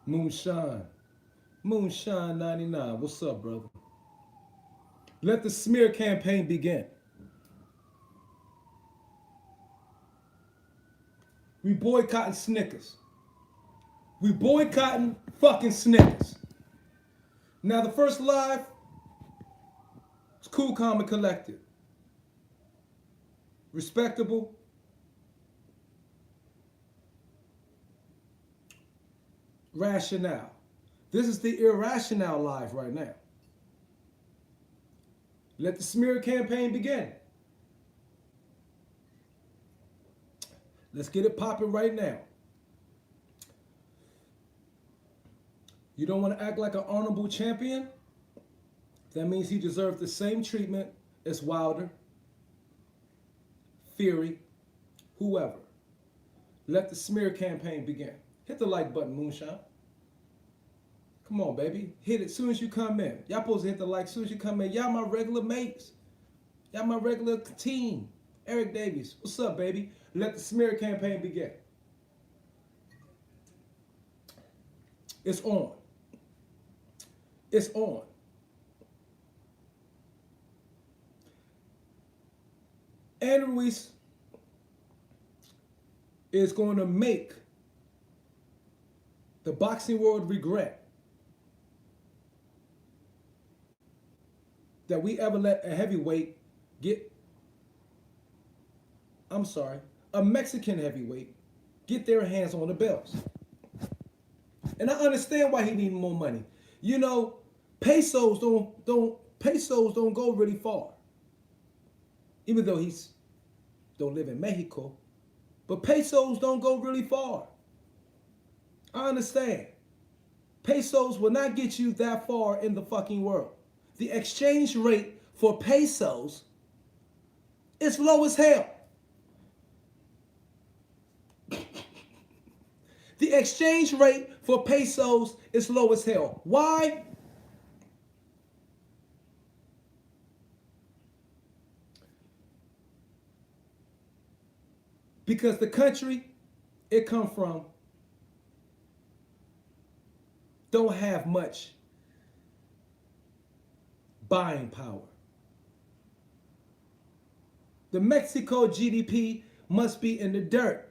Moonshine. Moonshine 99. What's up, brother? Let the smear campaign begin. We boycotting Snickers. We boycotting fucking Snickers. Now the first live is cool, calm, and collected. Respectable. Rationale. This is the irrational live right now. Let the smear campaign begin. Let's get it popping right now. You don't want to act like an honorable champion? That means he deserves the same treatment as Wilder, Fury, whoever. Let the smear campaign begin. Hit the like button, Moonshine. Come on, baby. Hit it as soon as you come in. Y'all supposed to hit the like as soon as you come in. Y'all my regular mates. Y'all my regular team. Eric Davies, what's up, baby? Let the smear campaign begin. It's on. It's on. And Ruiz is going to make the boxing world regret that we ever let a heavyweight a Mexican heavyweight get their hands on the belts. And I understand why he needed more money. You know, pesos don't go really far. Even though he's don't live in Mexico, but pesos don't go really far. I understand. Pesos will not get you that far in the fucking world. The exchange rate for pesos is low as hell. The exchange rate for pesos is low as hell. Why? Because the country it come from don't have much buying power. The Mexico GDP must be in the dirt.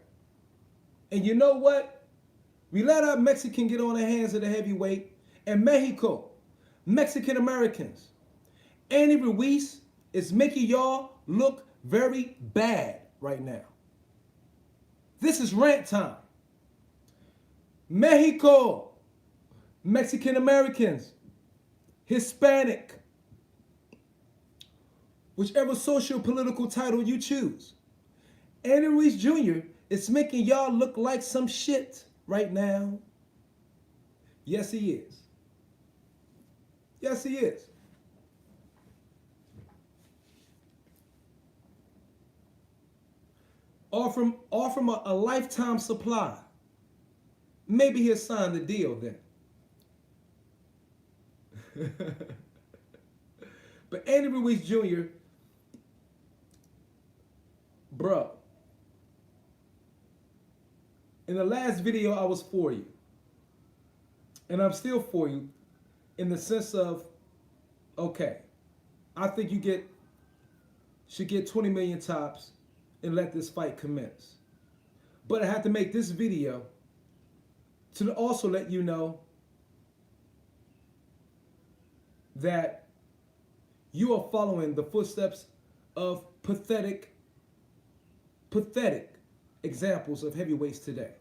And you know what? We let our Mexican get on the hands of the heavyweight. And Mexico, Mexican Americans, Andy Ruiz is making y'all look very bad right now. This is rant time. Mexico, Mexican Americans, Hispanic, whichever social political title you choose. Andy Ruiz Jr. is making y'all look like some shit right now. Yes, he is. Yes, he is. Offer him a lifetime supply. Maybe he'll sign the deal then. But Andy Ruiz Jr., bro, in the last video I was for you. And I'm still for you in the sense of, okay, I think you should get 20 million tops and let this fight commence. But I had to make this video to also let you know that you are following the footsteps of pathetic examples of heavyweights today.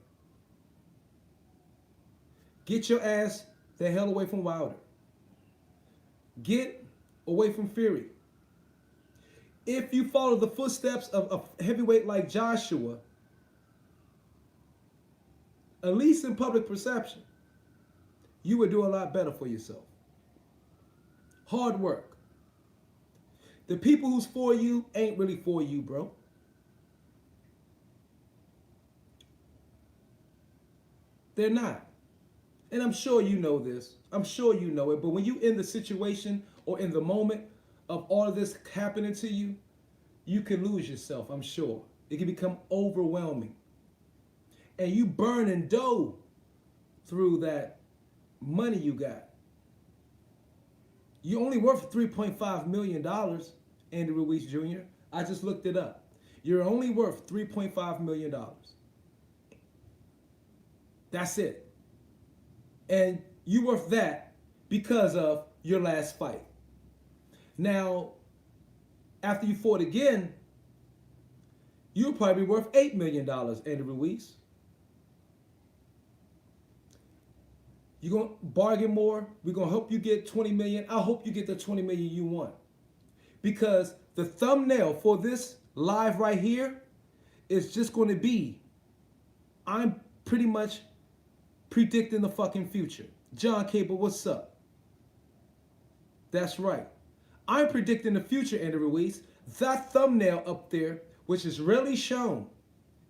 Get your ass the hell away from Wilder. Get away from Fury. If you follow the footsteps of a heavyweight like Joshua, at least in public perception, you would do a lot better for yourself. Hard work. The people who's for you ain't really for you, bro. They're not. And I'm sure you know this. I'm sure you know it. But when you're in the situation or in the moment of all of this happening to you, you can lose yourself, I'm sure. It can become overwhelming. And you burning dough through that money you got. You're only worth $3.5 million, Andy Ruiz Jr. I just looked it up. You're only worth $3.5 million. That's it. And you worth that because of your last fight. Now, after you fought again, you'll probably be worth $8 million, Andy Ruiz. You're going to bargain more. We're going to help you get $20 million. I hope you get the $20 million you want. Because the thumbnail for this live right here is just going to be, I'm pretty much predicting the fucking future. John Cable, what's up? That's right. I'm predicting the future, Andy Ruiz. That thumbnail up there, which is rarely shown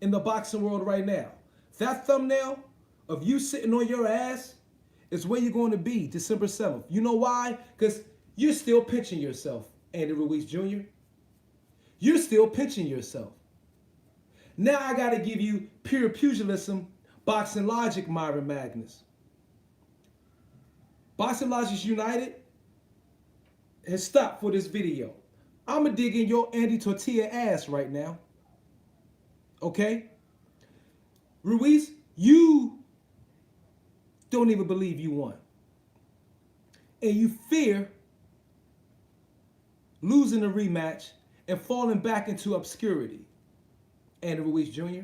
in the boxing world right now, that thumbnail of you sitting on your ass is where you're going to be December 7th. You know why? Because you're still pinching yourself, Andy Ruiz Jr. You're still pinching yourself. Now I got to give you pure pugilism, boxing logic, Myron Magnus. Boxing Logic United has stopped for this video. I'm going to dig in your Andy Tortilla ass right now. Okay? Ruiz, you don't even believe you won. And you fear losing the rematch and falling back into obscurity. Andy Ruiz Jr.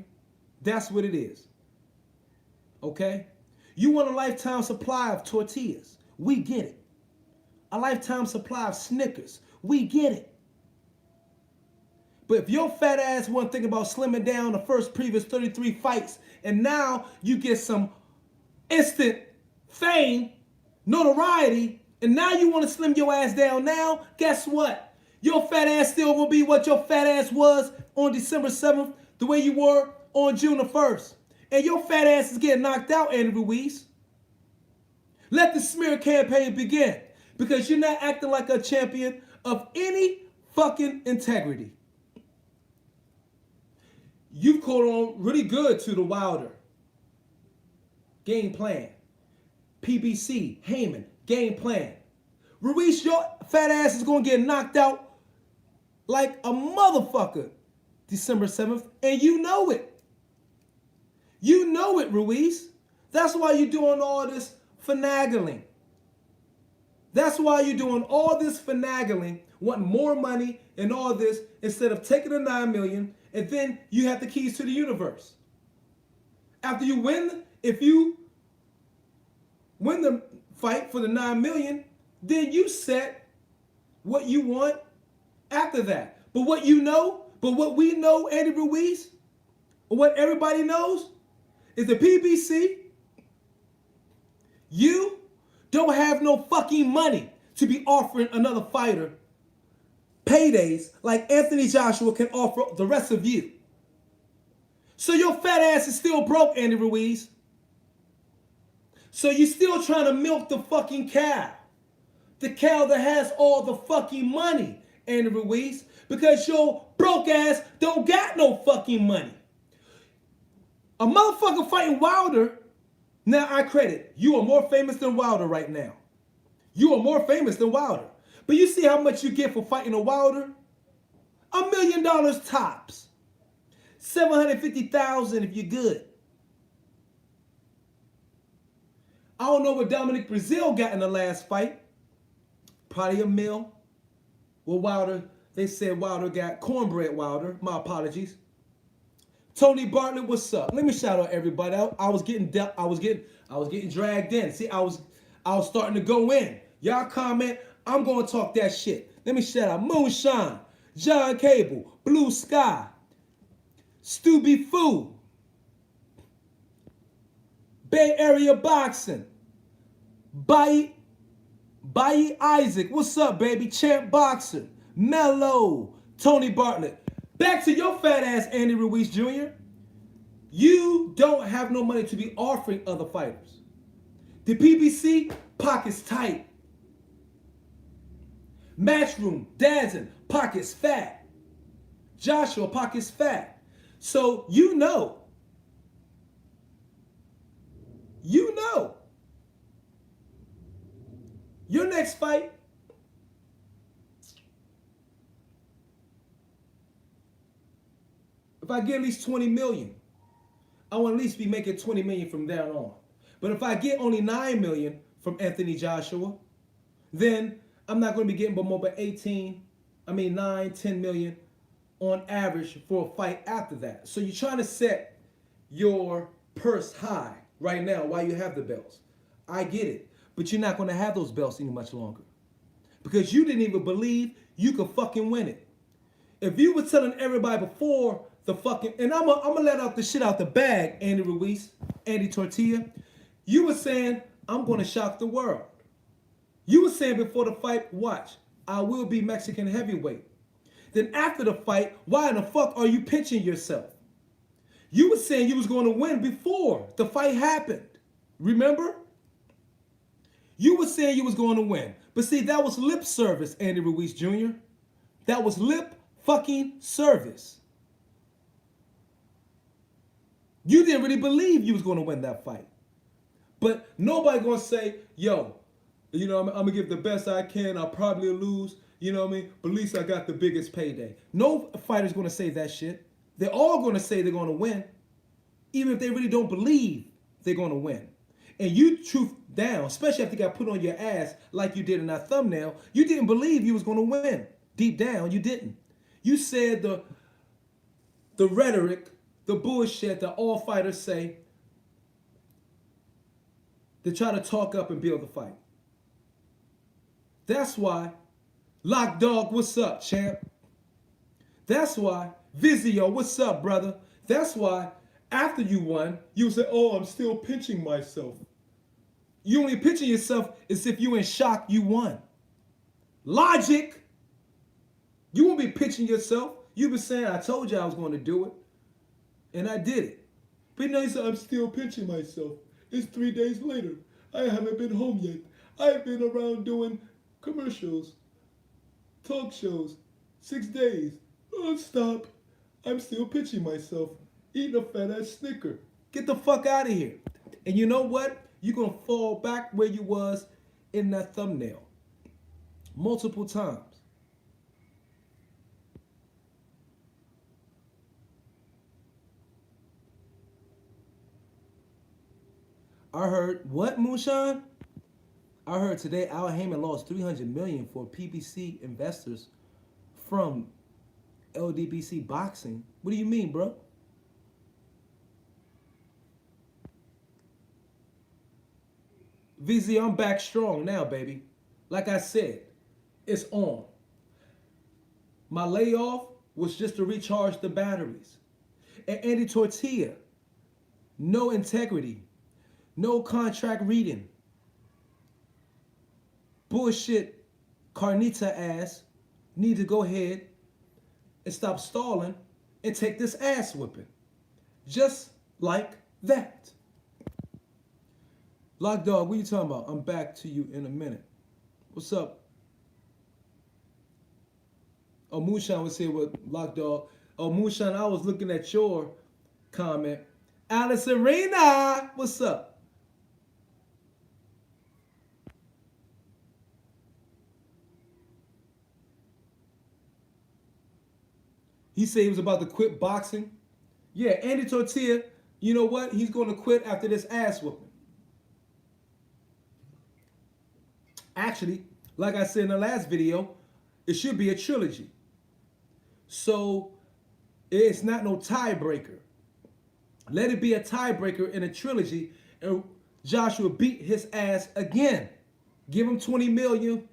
That's what it is. Okay? You want a lifetime supply of tortillas. We get it. A lifetime supply of Snickers. We get it. But if your fat ass wasn't thinking about slimming down the first previous 33 fights, and now you get some instant fame, notoriety, and now you want to slim your ass down now, guess what? Your fat ass still gonna be what your fat ass was on December 7th, the way you were on June the 1st. And your fat ass is getting knocked out, Andy Ruiz. Let the smear campaign begin, because you're not acting like a champion of any fucking integrity. You've caught on really good to the Wilder game plan. PBC, Heyman, game plan. Ruiz, your fat ass is going to get knocked out like a motherfucker December 7th, and you know it. You know it, Ruiz. That's why you're doing all this finagling. That's why you're doing all this finagling, wanting more money and all this, instead of taking the $9 million, and then you have the keys to the universe. After you win, if you win the fight for the $9 million, then you set what you want after that. But what we know, Andy Ruiz, or what everybody knows, is the PBC, you don't have no fucking money to be offering another fighter paydays like Anthony Joshua can offer the rest of you. So your fat ass is still broke, Andy Ruiz. So you're still trying to milk the fucking cow. The cow that has all the fucking money, Andy Ruiz, because your broke ass don't got no fucking money. A motherfucker fighting Wilder, now I credit, you are more famous than Wilder right now. You are more famous than Wilder. But you see how much you get for fighting a Wilder? $1 million tops. $750,000 if you're good. I don't know what Dominic Brazil got in the last fight. Probably $1 million. Well, Wilder, they said Wilder got cornbread Wilder. My apologies. Tony Bartlett, what's up? Let me shout out everybody. I was getting dragged in. See, I was starting to go in. Y'all comment. I'm gonna talk that shit. Let me shout out Moonshine, John Cable, Blue Sky, Stubby Foo, Bay Area Boxing. Bayi Isaac. What's up, baby? Champ Boxer. Mello. Tony Bartlett. Back to your fat ass, Andy Ruiz Jr. You don't have no money to be offering other fighters. The PBC, pockets tight. Matchroom, Dazin, pockets fat. Joshua, pockets fat. So you know. Your next fight, if I get at least 20 million, I want at least be making 20 million from there on. But if I get only 9 million from Anthony Joshua, then I'm not going to be getting but more than 9, 10 million on average for a fight after that. So you're trying to set your purse high right now while you have the belts. I get it. But you're not going to have those belts any much longer. Because you didn't even believe you could fucking win it. If you were telling everybody before the fucking... And I'm gonna let out the shit out the bag, Andy Ruiz, Andy Tortilla. You were saying, I'm going to shock the world. You were saying before the fight, watch, I will be Mexican heavyweight. Then after the fight, why in the fuck are you pinching yourself? You were saying you was going to win before the fight happened. Remember? You were saying you was going to win. But see, that was lip service, Andy Ruiz Jr. That was lip fucking service. You didn't really believe you was going to win that fight. But nobody going to say, yo, I'm going to give the best I can. I'll probably lose. You know what I mean? But at least I got the biggest payday. No fighter's going to say that shit. They're all going to say they're going to win. Even if they really don't believe they're going to win. And you truth down, especially after you got put on your ass like you did in that thumbnail, you didn't believe you was going to win. Deep down, you didn't. You said the rhetoric, the bullshit that all fighters say to try to talk up and build the fight. That's why, Lock Dog, what's up, champ? That's why, Vizio, what's up, brother? That's why, after you won, you say, oh, I'm still pinching myself. You only pinching yourself as if you in shock you won. Logic. You won't be pinching yourself. You been saying, I told you I was going to do it. And I did it. But now you say, I'm still pinching myself. It's 3 days later. I haven't been home yet. I've been around doing commercials, talk shows, 6 days. Oh, stop. I'm still pinching myself. Eating a fat ass Snicker. Get the fuck out of here. And you know what? You're going to fall back where you was in that thumbnail. Multiple times. I heard, what, Moonshine? I heard today Al Heyman lost $300 million for PBC investors from LDBC boxing. What do you mean, bro? VZ, I'm back strong now, baby. Like I said, it's on. My layoff was just to recharge the batteries. And Andy Tortilla, no integrity, no contract reading. Bullshit, carnita ass, need to go ahead and stop stalling and take this ass whipping. Just like that. Lock Dog, what you talking about? I'm back to you in a minute. What's up? Oh, Moonshine was here with Lock Dog. Oh, Moonshine, I was looking at your comment. Alice Arena, what's up? He said he was about to quit boxing. Yeah, Andy Tortilla, you know what? He's going to quit after this ass whooping. Actually, like I said in the last video, it should be a trilogy. So it's not no tiebreaker. Let it be a tiebreaker in a trilogy, and Joshua beat his ass again. Give him 20 million.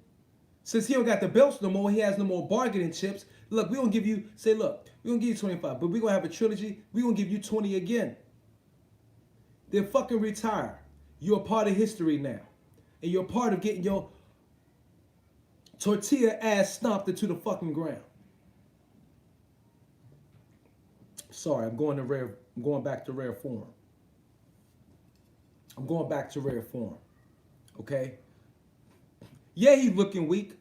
Since he don't got the belts no more, he has no more bargaining chips. Look, we're going to give you, we're going to give you 25, but we're going to have a trilogy. We're going to give you 20 again. then fucking retire. You're a part of history now. And you're a part of getting your tortilla ass stomped into the fucking ground. Sorry, I'm going back to rare form. I'm going back to rare form. Okay? Yeah, he's looking weak.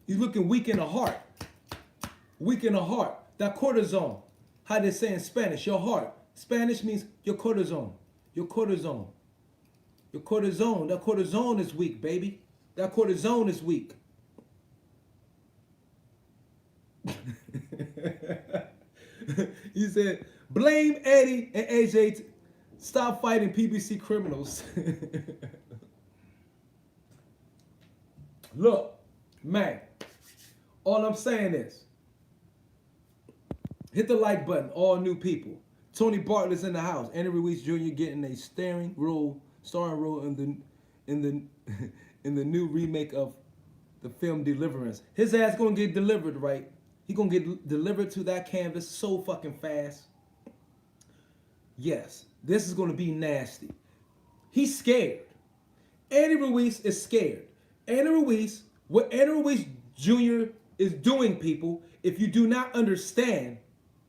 He's looking weak in the heart. Weak in the heart. That cortisone. How they say in Spanish, your heart. Spanish means your cortisone. Your cortisone. Your cortisone. That cortisone is weak, baby. That cortisone is weak. He said, blame Eddie and AJ. Stop fighting PBC criminals. Look, man, all I'm saying is, hit the like button, all new people. Tony Bartlett's in the house. Andy Ruiz Jr. getting a starring role in the new remake of the film Deliverance. His ass gonna get delivered, right? He gonna get delivered to that canvas so fucking fast. Yes, this is gonna be nasty. He's scared. Andy Ruiz is scared. Andy Ruiz, what Andy Ruiz Jr. is doing, people, if you do not understand,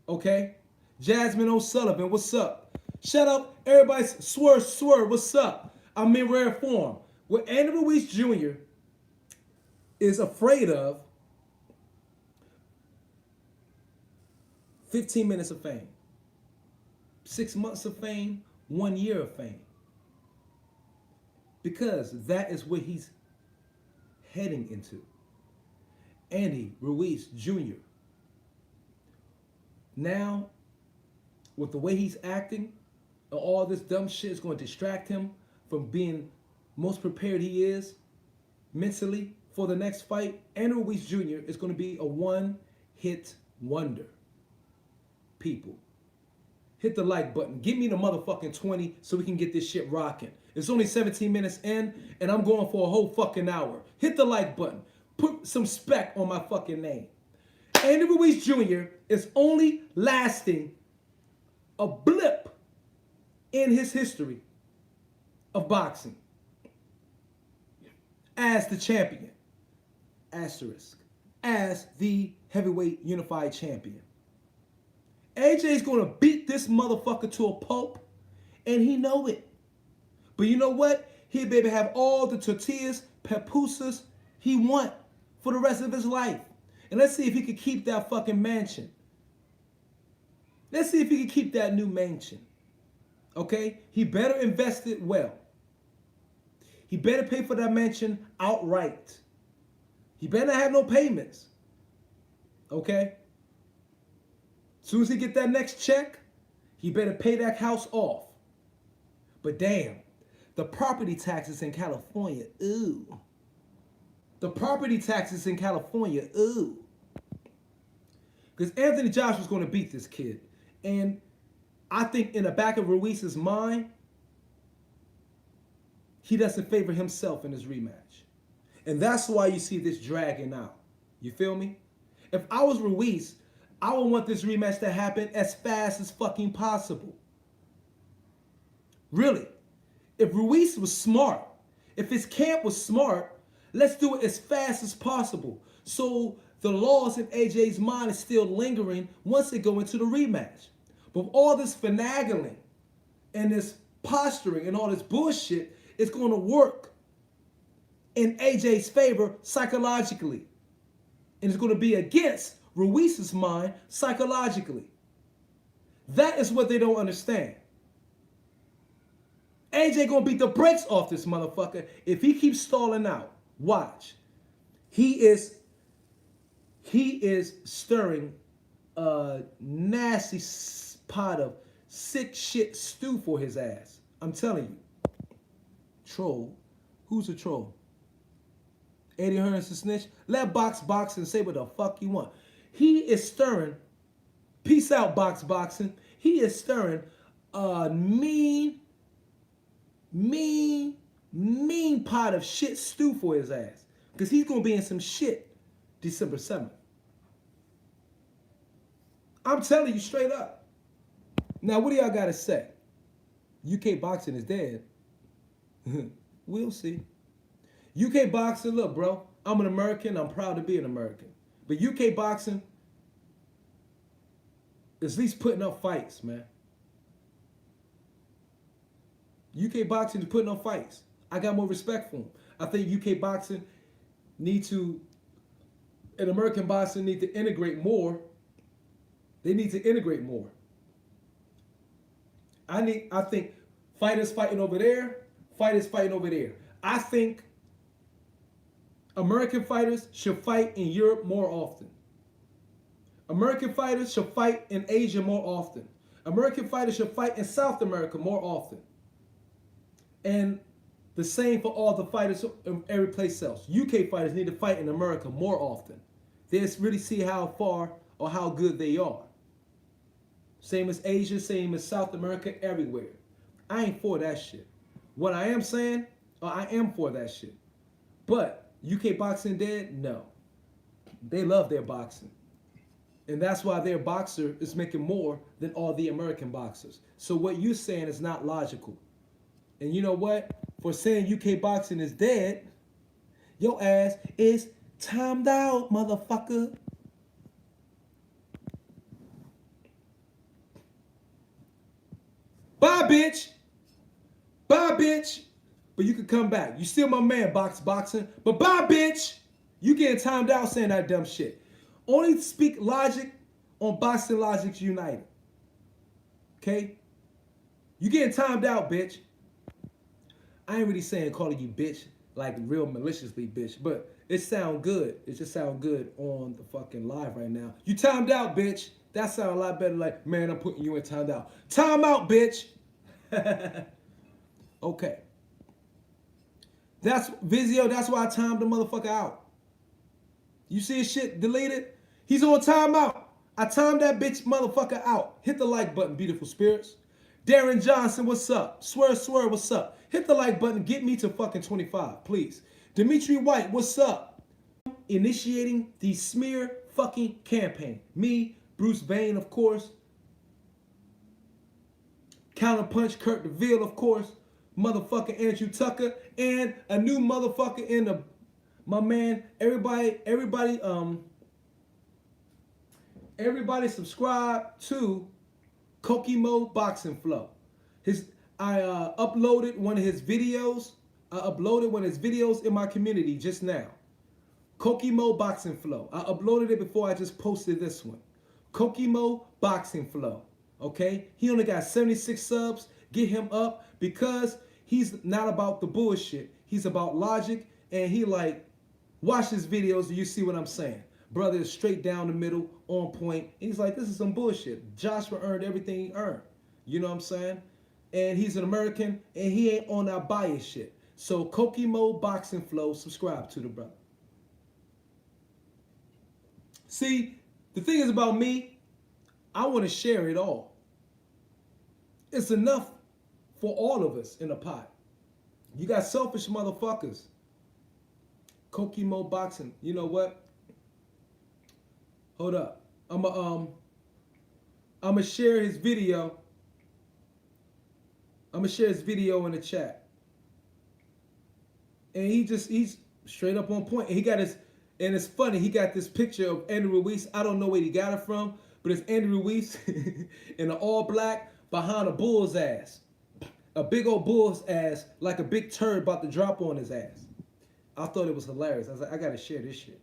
okay? Jasmine O'Sullivan, what's up? Shut up, everybody, swerve, what's up? I'm in rare form. What Andy Ruiz Jr. is afraid of, 15 minutes of fame, 6 months of fame, 1 year of fame. Because that is what he's heading into. Andy Ruiz Jr. Now, with the way he's acting, all this dumb shit is going to distract him from being most prepared he is mentally for the next fight. Andy Ruiz Jr. is going to be a one-hit wonder. People, hit the like button. Give me the motherfucking 20 so we can get this shit rocking. It's only 17 minutes in, and I'm going for a whole fucking hour. Hit the like button. Put some spec on my fucking name. Andy Ruiz Jr. is only lasting a blip in his history of boxing as the champion, asterisk, as the heavyweight unified champion. AJ's gonna beat this motherfucker to a pulp, and he know it. But you know what? He'll be able to have all the tortillas, pupusas he want for the rest of his life. And let's see if he can keep that fucking mansion. Let's see if he can keep that new mansion. Okay? He better invest it well. He better pay for that mansion outright. He better not have no payments. Okay? As soon as he get that next check, he better pay that house off. But damn, the property taxes in California, ooh. The property taxes in California, ooh. Because Anthony Joshua's going to beat this kid. And I think in the back of Ruiz's mind, he doesn't favor himself in his rematch. And that's why you see this dragging out. You feel me? If I was Ruiz, I would want this rematch to happen as fast as fucking possible. Really. If Ruiz was smart, if his camp was smart, let's do it as fast as possible. So the laws in AJ's mind is still lingering once they go into the rematch. But all this finagling and this posturing and all this bullshit is going to work in AJ's favor psychologically. And it's going to be against Ruiz's mind psychologically. That is what they don't understand. AJ gonna beat the brakes off this motherfucker if he keeps stalling out. Watch. He is stirring a nasty pot of sick shit stew for his ass. I'm telling you. Troll. Who's a troll? Eddie Hearn's a snitch. Let box and say what the fuck you want. He is stirring, peace out boxing. He is stirring a mean pot of shit stew for his ass. Because he's going to be in some shit December 7th. I'm telling you straight up. Now, what do y'all got to say? UK boxing is dead. We'll see. UK boxing, look, bro, I'm an American. I'm proud to be an American. But UK boxing is at least putting up fights, man. UK boxing is putting up fights. I got more respect for them. I think UK boxing need to, and American boxing need to integrate more. They need to integrate more. I think fighters fighting over there, fighters fighting over there. I think American fighters should fight in Europe more often. American fighters should fight in Asia more often. American fighters should fight in South America more often. And the same for all the fighters in every place else. UK fighters need to fight in America more often. They just really see how far or how good they are. Same as Asia, same as South America, everywhere. I ain't for that shit. What I am saying, I am for that shit. But UK boxing dead? No. They love their boxing. And that's why their boxer is making more than all the American boxers. So what you're saying is not logical. And you know what? For saying UK boxing is dead, your ass is timed out, motherfucker. Bye, bitch. Bye, bitch. But you can come back. You still my man, boxing. But bye, bitch. You getting timed out saying that dumb shit. Only speak logic on Boxing Logics United. Okay? You getting timed out, bitch. I ain't really saying calling you bitch like real maliciously bitch, but it sound good. It just sound good on the fucking live right now. You timed out, bitch. That sound a lot better like, man, I'm putting you in timed out. Time out, bitch. Okay. That's Vizio, that's why I timed the motherfucker out. You see his shit deleted? He's on timeout. I timed that bitch motherfucker out. Hit the like button, beautiful spirits. Darren Johnson, what's up? Swear, what's up? Hit the like button, get me to fucking 25, please. Dimitri White, what's up? Initiating the smear fucking campaign. Me, Bruce Vane, of course. Counterpunch, Kurt DeVille, of course. Motherfucking Andrew Tucker. And a new motherfucker in the, my man, everybody subscribe to Kokimo Boxing Flow. I uploaded one of his videos. I uploaded one of his videos in my community just now. Kokimo Boxing Flow. I uploaded it before I just posted this one. Kokimo Boxing Flow. Okay? He only got 76 subs. Get him up because he's not about the bullshit. He's about logic, and he like, watch his videos and you see what I'm saying. Brother is straight down the middle, on point. And he's like, this is some bullshit. Joshua earned everything he earned. You know what I'm saying? And he's an American, and he ain't on that bias shit. So Kokimo Boxing Flow, subscribe to the brother. See, the thing is about me, I want to share it all. It's enough for all of us in a pot. You got selfish motherfuckers. Kokimo Boxing. You know what? Hold up. I'ma share his video. I'ma share his video in the chat. And he's straight up on point. And he got his, and it's funny, he got this picture of Andrew Ruiz. I don't know where he got it from, but it's Andrew Ruiz in an all black behind a bull's ass. A big old bull's ass, like a big turd about to drop on his ass. I thought it was hilarious. I was like, I gotta share this shit.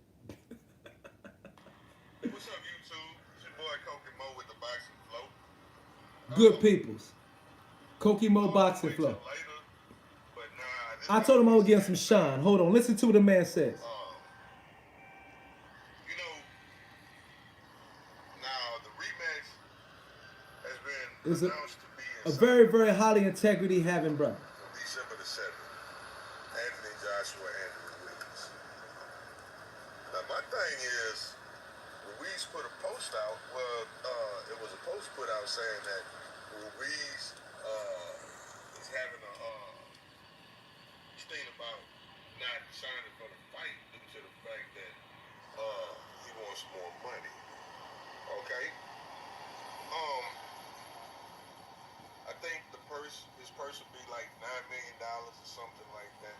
What's up, YouTube? It's your boy Kokimo with the Boxing Flow. Good peoples. Kokimo Boxing Flow. I told him I would give him some shine. Hold on, listen to what the man says. You know, now the rematch has been announced to be a very, very highly integrity having brother. December the 7th. Anthony Joshua, Andrew Ruiz. Now my thing is, Ruiz put a post out. Well, it was a post put out saying that Ruiz is having a thing about not signing for the fight due to the fact that he wants more money. Okay. I think his purse will be like $9 million or something like that.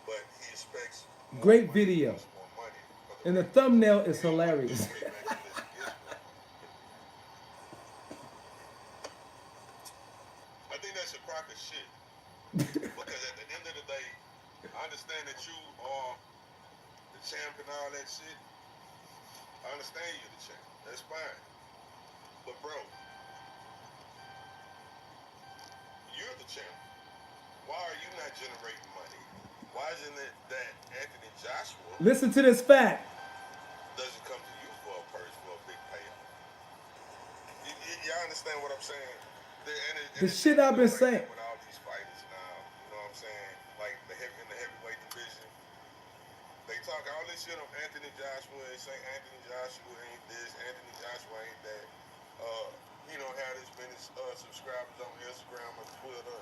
But he expects more Great money, video. wants more money for And the rematch. thumbnail is And what hilarious. this rematch is for. I think that's a crock of shit. Because at the end of the day, I understand that you are the champ and all that shit. I understand you're the champ. That's fine. But bro, you're the champ. Why are you not generating money? Why isn't it that Anthony Joshua Listen to this fact. doesn't come to you for a purse for a big payoff? Y'all understand what I'm saying? The shit I've been saying. With all these fighters now, you know what I'm saying? Like in the heavyweight division, they talk all this shit on Anthony Joshua. They say Anthony Joshua ain't this, Anthony Joshua ain't that. He don't have this many subscribers on Instagram or Twitter.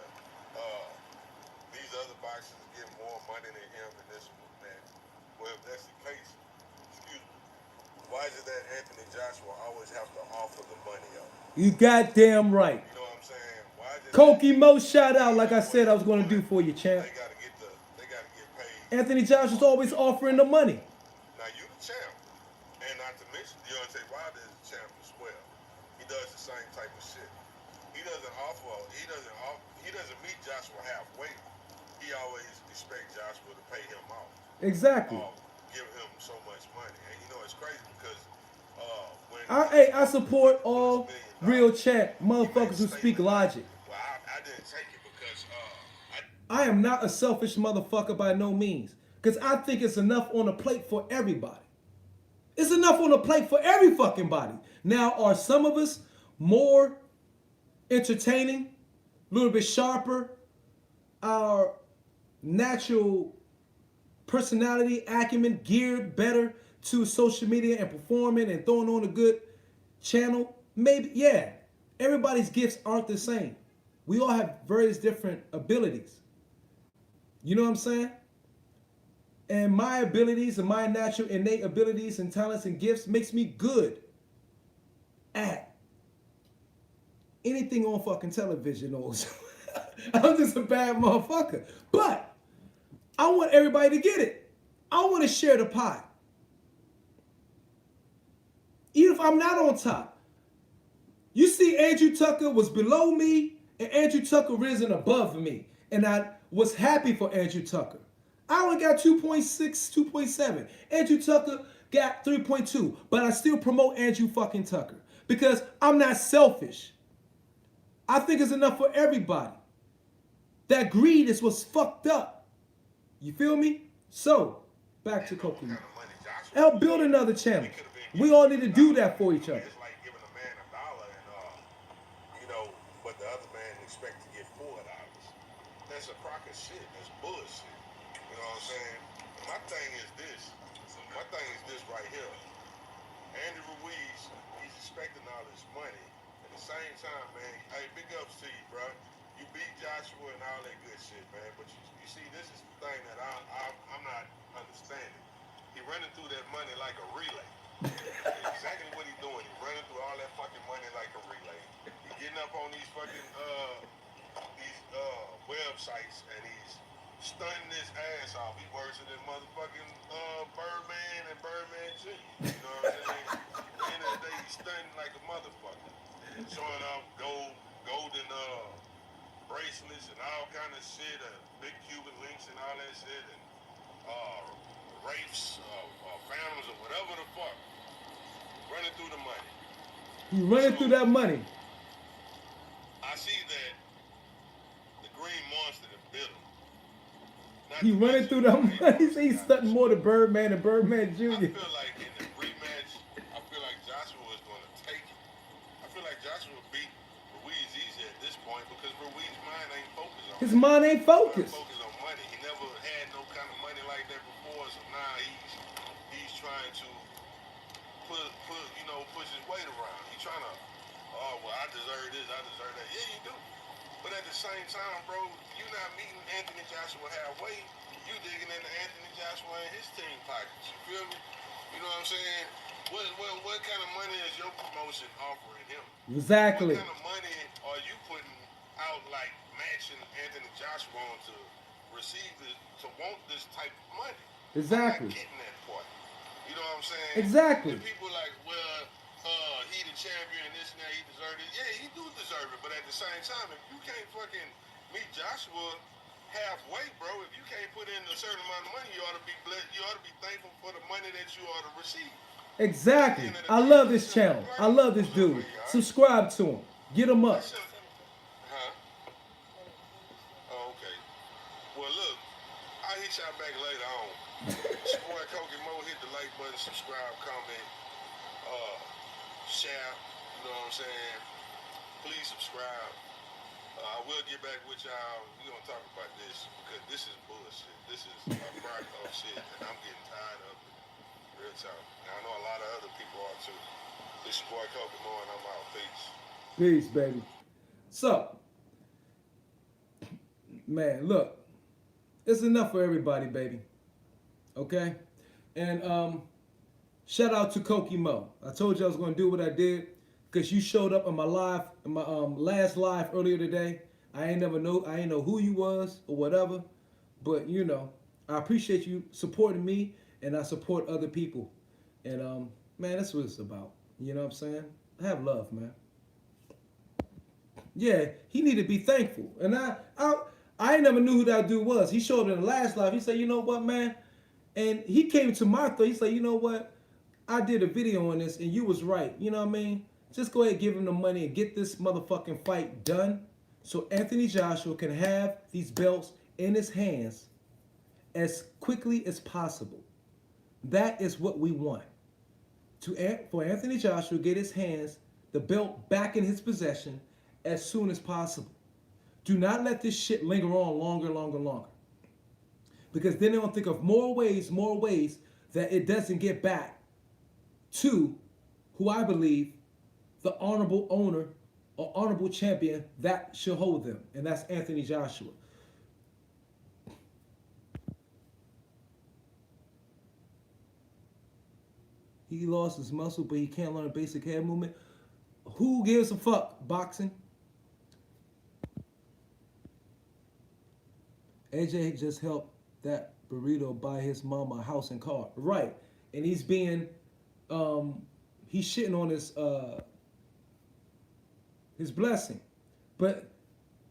These other boxers get more money than him and this and that. Well, if that's the case, excuse me, why is it that Anthony Joshua always have to offer the money up? You goddamn right. You know what I'm saying? Why is it Koki Mo shout out like I said I was going to do for you, champ. they gotta get paid? Anthony Joshua's always offering the money. Now you the champ. And not to mention Deontay Wilder is the champ as well. He does the same type of shit. He doesn't meet Joshua halfway. He always expects Joshua to pay him off. Exactly. Give him so much money. And you know it's crazy because I support all real chat motherfuckers who speak logic. Well, I didn't take it because I am not a selfish motherfucker by no means. Because I think it's enough on the plate for everybody. It's enough on the plate for every fucking body. Now, are some of us more entertaining, a little bit sharper, our natural personality, acumen, geared better to social media and performing and throwing on a good channel? Maybe, yeah. Everybody's gifts aren't the same. We all have various different abilities. You know what I'm saying? And my abilities and my natural innate abilities and talents and gifts makes me good at anything on fucking television. I'm just a bad motherfucker. But I want everybody to get it. I want to share the pie. Even if I'm not on top. You see, Andrew Tucker was below me and Andrew Tucker risen above me. And I was happy for Andrew Tucker. I only got 2.6, 2.7. Andrew Tucker got 3.2. But I still promote Andrew fucking Tucker. Because I'm not selfish. I think it's enough for everybody. That greed is what's fucked up. You feel me? So, back to Koki. Help build another channel. We all need to do that for each other. It's like giving a man $1 and but the other man expect to get $4. That's a crock of shit. That's bullshit. You know what I'm saying? My thing is this right here. Andy Ruiz, he's expecting all this money. At the same time, man, hey, big ups to you, bro. You beat Joshua and all that good shit, man. But you see, this is the thing that I'm not understanding. He running through that money like a relay. Exactly what he's doing. He's running through all that fucking money like a relay. He's getting up on these fucking websites and he's stunting his ass off. He worse than motherfucking Birdman and Birdman Jr. You know what I'm saying? At the end of the day, he's stunting like a motherfucker. Showing off golden bracelets and all kind of shit, big Cuban links and all that shit, and rapes, phantoms or whatever the fuck. Running through the money. He running through that money. I see that the Green Monster that bit him. He running through that money. He's stunting more to Birdman and Birdman Jr. I feel like in the rematch, Joshua is going to take it. I feel like Joshua beat Ruiz easy at this point because Ruiz's mind ain't focused on His mind ain't focused. Focused on money. He never had no kind of money like that before, so now he's trying to push his weight around. He's trying to, I deserve this, I deserve that. Yeah, you do. But at the same time, bro, you're not meeting Anthony Joshua halfway. You digging into Anthony Joshua and his team pockets. You feel me? You know what I'm saying? What kind of money is your promotion offering him? Exactly. What kind of money are you putting out, like matching Anthony Joshua on to receive it, to want this type of money. Exactly. I'm not getting that part. You know what I'm saying? Exactly. And people like, well, he the champion, this and that, he deserved it. Yeah, he do deserve it, but at the same time, if you can't fucking meet Joshua halfway, bro, if you can't put in a certain amount of money, you ought to be blessed. You ought to be thankful for the money that you ought to receive. Exactly. I love this channel. I love this dude. Subscribe to him. Get him up. Huh? Oh, okay. Well, look, I'll hit y'all back later on. It's your boy Koki Mo. Hit the like button, subscribe, comment, share. You know what I'm saying? Please subscribe. I will get back with y'all. We're going to talk about this because this is bullshit. This is a product of shit, and I'm getting tired of it. Real talk. And I know a lot of other people are too. This your boy Koki Mo, and I'm out. Peace. Peace, baby. So, man, look, it's enough for everybody, baby. Okay? And shout out to Koki Mo. I told you I was going to do what I did because you showed up on my live, in my last live earlier today. I ain't know who you was or whatever, but you know, I appreciate you supporting me, and I support other people. And man, that's what it's about. You know what I'm saying? Have love, man. Yeah, he need to be thankful. And I never knew who that dude was. He showed up in the last live. He said, you know what, man? And he came to my thought. He said, you know what? I did a video on this, and you was right. You know what I mean? Just go ahead and give him the money and get this motherfucking fight done so Anthony Joshua can have these belts in his hands as quickly as possible. That is what we want. For Anthony Joshua to get his hands, the belt back in his possession as soon as possible. Do not let this shit linger on longer. Because then they're going to think of more ways that it doesn't get back to who I believe the honorable owner or honorable champion that should hold them. And that's Anthony Joshua. He lost his muscle, but he can't learn basic head movement. Who gives a fuck? Boxing. AJ just helped that burrito buy his mama a house and car. Right. And he's being, he's shitting on his blessing. But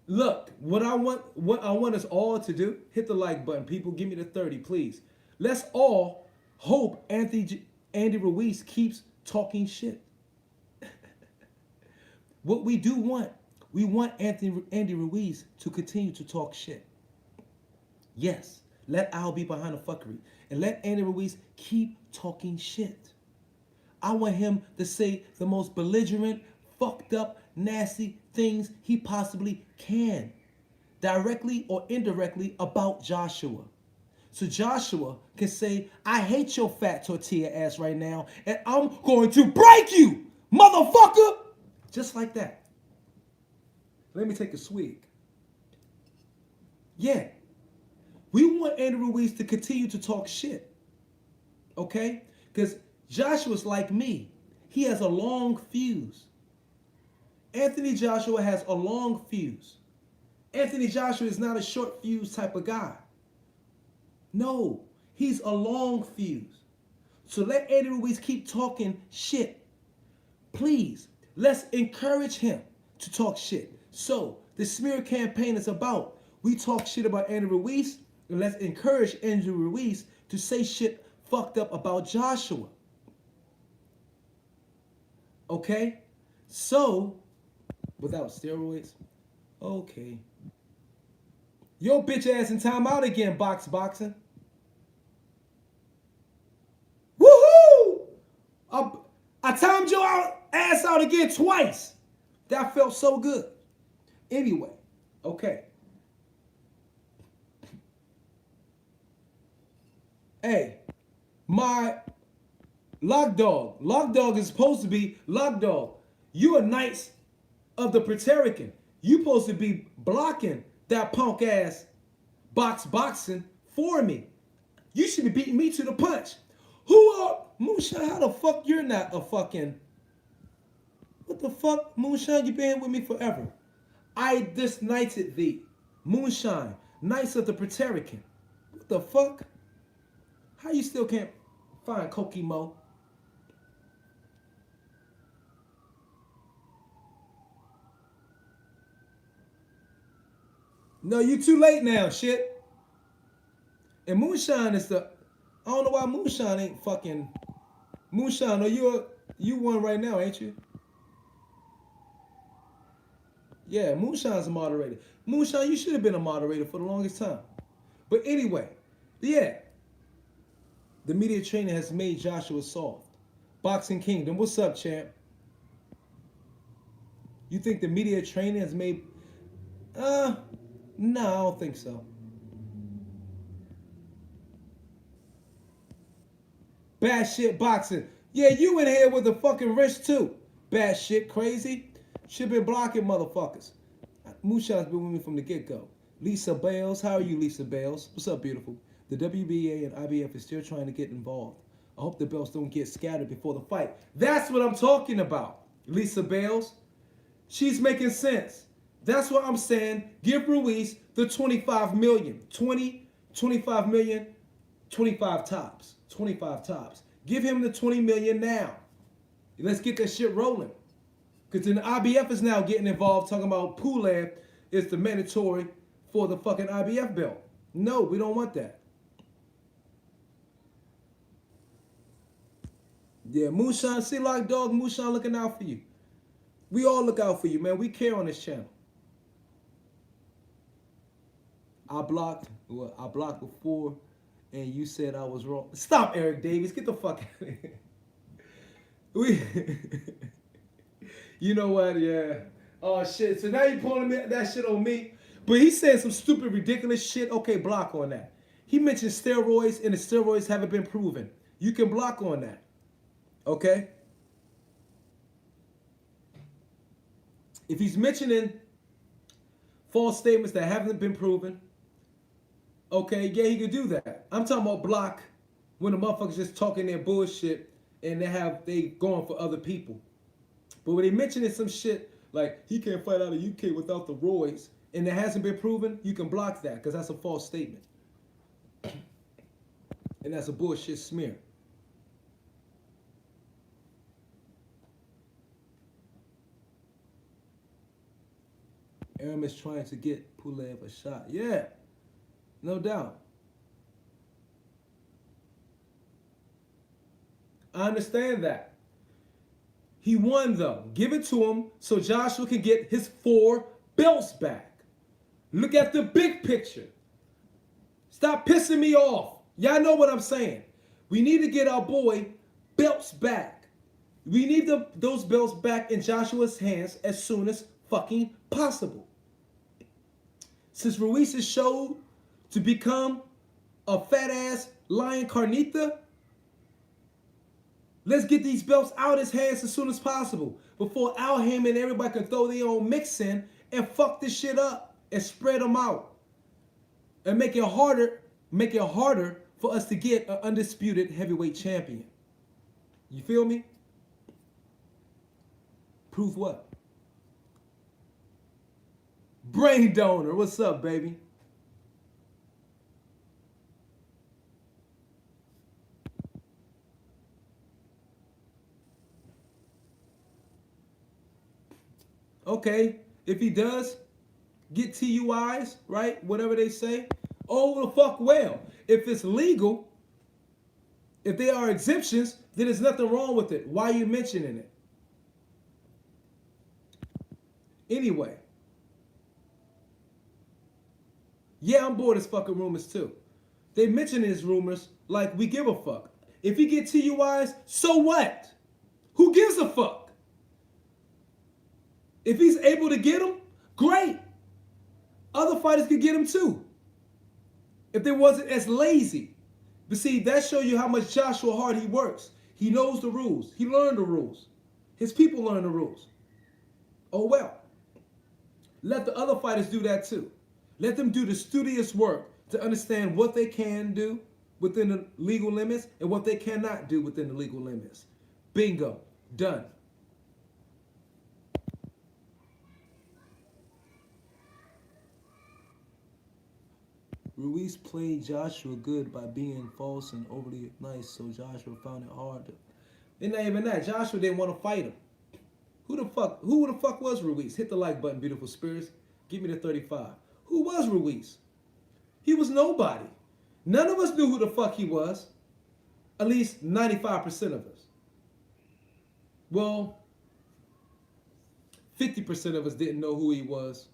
look, what I want us all to do, hit the like button. People, give me the 30, please. Let's all hope Andy Ruiz keeps talking shit. What we do want, we want Andy Ruiz to continue to talk shit. Yes, let Al be behind the fuckery. And let Andy Ruiz keep talking shit. I want him to say the most belligerent, fucked up, nasty things he possibly can. Directly or indirectly about Joshua. So Joshua can say, I hate your fat tortilla ass right now, and I'm going to break you, motherfucker! Just like that. Let me take a swig. Yeah. We want Andy Ruiz to continue to talk shit. Okay? Because Joshua's like me. He has a long fuse. Anthony Joshua has a long fuse. Anthony Joshua is not a short fuse type of guy. No, he's a long fuse. So let Andy Ruiz keep talking shit. Please, let's encourage him to talk shit. So the smear campaign is about, we talk shit about Andy Ruiz, and let's encourage Andy Ruiz to say shit fucked up about Joshua. Okay? So, without steroids, okay. Yo bitch ass in timeout again, boxing. Woohoo! I timed your ass out again twice. That felt so good. Anyway, okay. Hey, my lock dog is supposed to be lock dog. You a Knights of the Preterican. You supposed to be blocking that punk ass boxing for me. You should be beating me to the punch. Who are Moonshine? How the fuck you're not a fucking? What the fuck, Moonshine? You been with me forever. I this knighted thee. Moonshine, Knights of the Preterican. What the fuck? How you still can't find Kokimo? No, you too late now, shit. And Moonshine is the. I don't know why Moonshine ain't fucking. Moonshine, no, you one right now, ain't you? Yeah, Moonshine's a moderator. Moonshine, you should have been a moderator for the longest time. But anyway, yeah. The media training has made Joshua soft. Boxing Kingdom, what's up, champ? You think the media training has made... no, I don't think so. Bad shit boxing. Yeah, you in here with the fucking wrist too. Bad shit crazy. Should been blocking motherfuckers. Moonshine's been with me from the get-go. Lisa Bales, how are you, Lisa Bales? What's up, beautiful? The WBA and IBF is still trying to get involved. I hope the belts don't get scattered before the fight. That's what I'm talking about, Lisa Bales. She's making sense. That's what I'm saying. Give Ruiz the 25 million. 20, 25 million, 25 tops. 25 tops. Give him the 20 million now. Let's get that shit rolling. Because then the IBF is now getting involved talking about Pulev is the mandatory for the fucking IBF belt. No, we don't want that. Yeah, Moonshine, see like dog, Moonshine looking out for you. We all look out for you, man. We care on this channel. I blocked before, and you said I was wrong. Stop, Eric Davies. Get the fuck out of here. You know what? Yeah. Oh shit. So now you pulling that shit on me. But he said some stupid, ridiculous shit. Okay, block on that. He mentioned steroids, and the steroids haven't been proven. You can block on that. Okay? If he's mentioning false statements that haven't been proven, okay, yeah, he could do that. I'm talking about block when the motherfuckers just talking their bullshit and they going for other people. But when they mentioning some shit like he can't fight out of UK without the roids and it hasn't been proven, you can block that because that's a false statement. And that's a bullshit smear. Aram is trying to get Pulev a shot. Yeah, no doubt. I understand that. He won though. Give it to him so Joshua can get his 4 belts back. Look at the big picture. Stop pissing me off. Y'all know what I'm saying. We need to get our boy belts back. We need those belts back in Joshua's hands as soon as fucking possible. Since Ruiz is showed to become a fat ass lion carnita, let's get these belts out his hands as soon as possible before Al Haymon and everybody can throw their own mix in and fuck this shit up and spread them out and make it harder for us to get an undisputed heavyweight champion. You feel me? Prove what? Brain donor, what's up, baby? Okay, if he does get TUIs, right? Whatever they say, oh the fuck well. If it's legal, if there are exemptions, then there's nothing wrong with it. Why are you mentioning it? Anyway. Yeah, I'm bored as fucking rumors too. They mention his rumors like we give a fuck. If he get TUIs, so what? Who gives a fuck? If he's able to get them, great. Other fighters could get them too. If they wasn't as lazy. But see, that shows you how much Joshua hard he works. He knows the rules. He learned the rules. His people learn the rules. Oh well. Let the other fighters do that too. Let them do the studious work to understand what they can do within the legal limits and what they cannot do within the legal limits. Bingo. Done. Ruiz played Joshua good by being false and overly nice, so Joshua found it hard to. And not even that. Joshua didn't want to fight him. Who the fuck was Ruiz? Hit the like button, beautiful spirits. Give me the 35. Who was Ruiz? He was nobody. None of us knew who the fuck he was. At least 95% of us. Well, 50% of us didn't know who he was.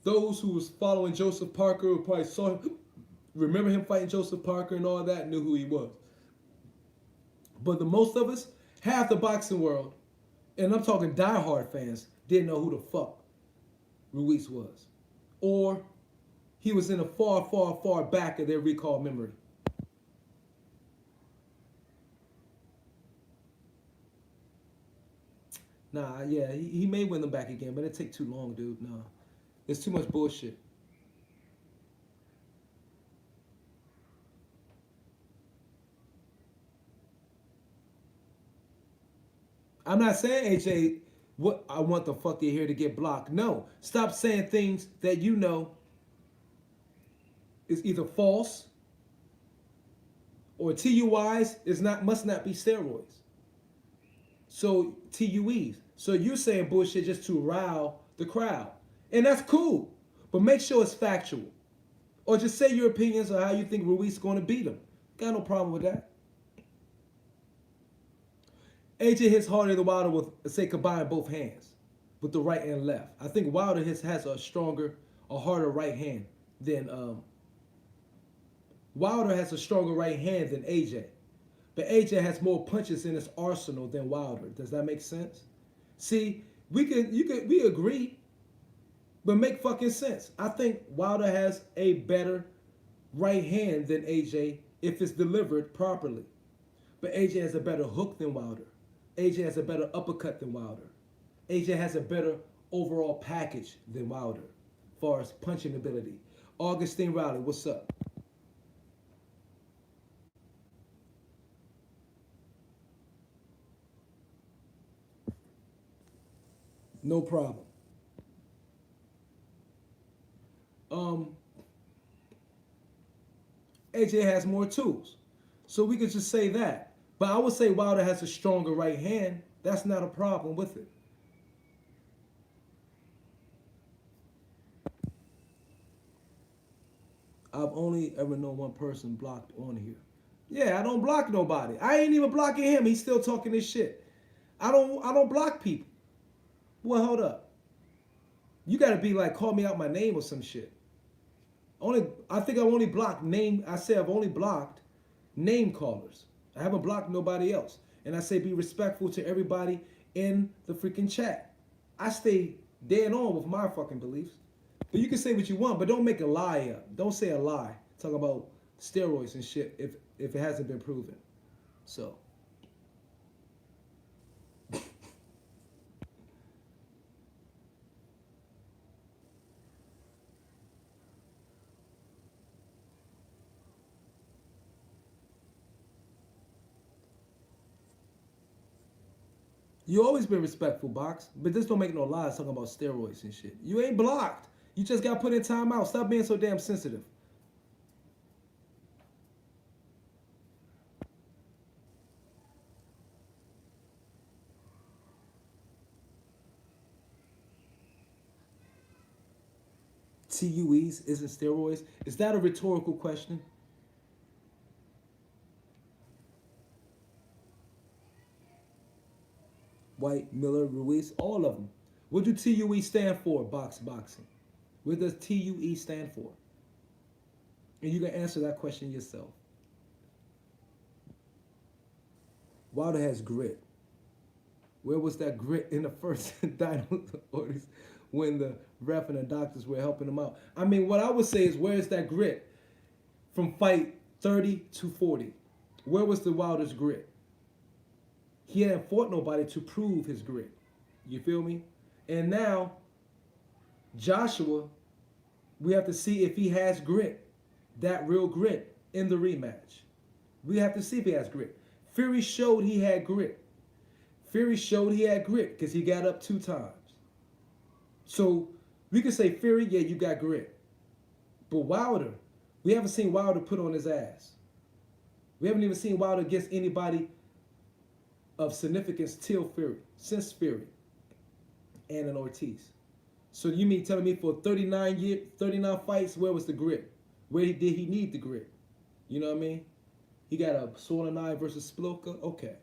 Those who was following Joseph Parker who probably saw him, remember him fighting Joseph Parker and all that, knew who he was. But the most of us, half the boxing world, and I'm talking diehard fans, didn't know who the fuck Ruiz was. Or he was in a far, far, far back of their recall memory. Nah, yeah, he may win them back again, but it take too long, dude. Nah, it's too much bullshit. I'm not saying, AJ, what I want the fuck you here to get blocked. No, stop saying things that you know is either false or TUIs is not must not be steroids. So TUEs. So you're saying bullshit just to rile the crowd. And that's cool. But make sure it's factual. Or just say your opinions on how you think Ruiz is going to beat him. Got no problem with that. AJ hits harder than Wilder with, say, combine both hands with the right and left. I think Wilder has a stronger, a harder right hand than Wilder has a stronger right hand than AJ. But AJ has more punches in his arsenal than Wilder. Does that make sense? See, we agree, but make fucking sense. I think Wilder has a better right hand than AJ if it's delivered properly. But AJ has a better hook than Wilder. AJ has a better uppercut than Wilder. AJ has a better overall package than Wilder as far as punching ability. Augustine Riley, what's up? No problem. Um, AJ has more tools. So we could just say that. But I would say Wilder has a stronger right hand. That's not a problem with it. I've only ever known one person blocked on here. Yeah, I don't block nobody. I ain't even blocking him. He's still talking this shit. I don't block people. Well, hold up. You gotta be like, call me out my name or some shit. I think I've only blocked name. I say I've only blocked name callers. I haven't blocked nobody else. And I say be respectful to everybody in the freaking chat. I stay dead on with my fucking beliefs. But you can say what you want, but don't make a lie up. Don't say a lie. Talk about steroids and shit if it hasn't been proven. So. You always been respectful, Box, but this don't make no lies talking about steroids and shit. You ain't blocked. You just got put in timeout. Stop being so damn sensitive. TUEs isn't steroids. Is that a rhetorical question? White, Miller, Ruiz, all of them. What do TUE stand for, boxing? What does TUE stand for? And you can answer that question yourself. Wilder has grit. Where was that grit in the first Dino orders when the ref and the doctors were helping him out? I mean, what I would say is, where's that grit from fight 30 to 40? Where was the Wilder's grit? He hadn't fought nobody to prove his grit. You feel me? And now, Joshua, we have to see if he has grit. That real grit in the rematch. We have to see if he has grit. Fury showed he had grit. Fury showed he had grit because he got up 2 times. So we can say, Fury, yeah, you got grit. But Wilder, We haven't seen Wilder put on his ass. We haven't even seen Wilder against anybody of significance till Fury, since Fury, and an Ortiz. So you mean telling me for 39 fights, where was the grit? Where did he need the grit? You know what I mean? He got a sword and eye versus Sploka. Okay.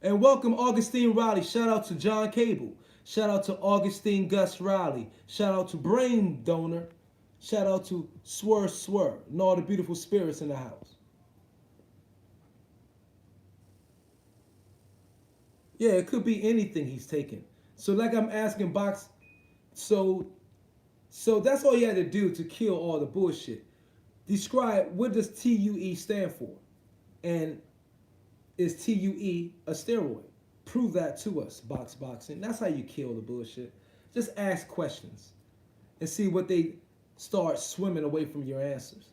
And welcome Augustine Riley. Shout out to John Cable. Shout out to Augustine Gus Riley. Shout out to Brain Donor. Shout out to Swerve and all the beautiful spirits in the house. Yeah, it could be anything he's taking. So like I'm asking Box, so that's all you had to do to kill all the bullshit. Describe, what does TUE stand for? And is TUE a steroid? Prove that to us, Boxing. That's how you kill the bullshit. Just ask questions and see what they start swimming away from your answers.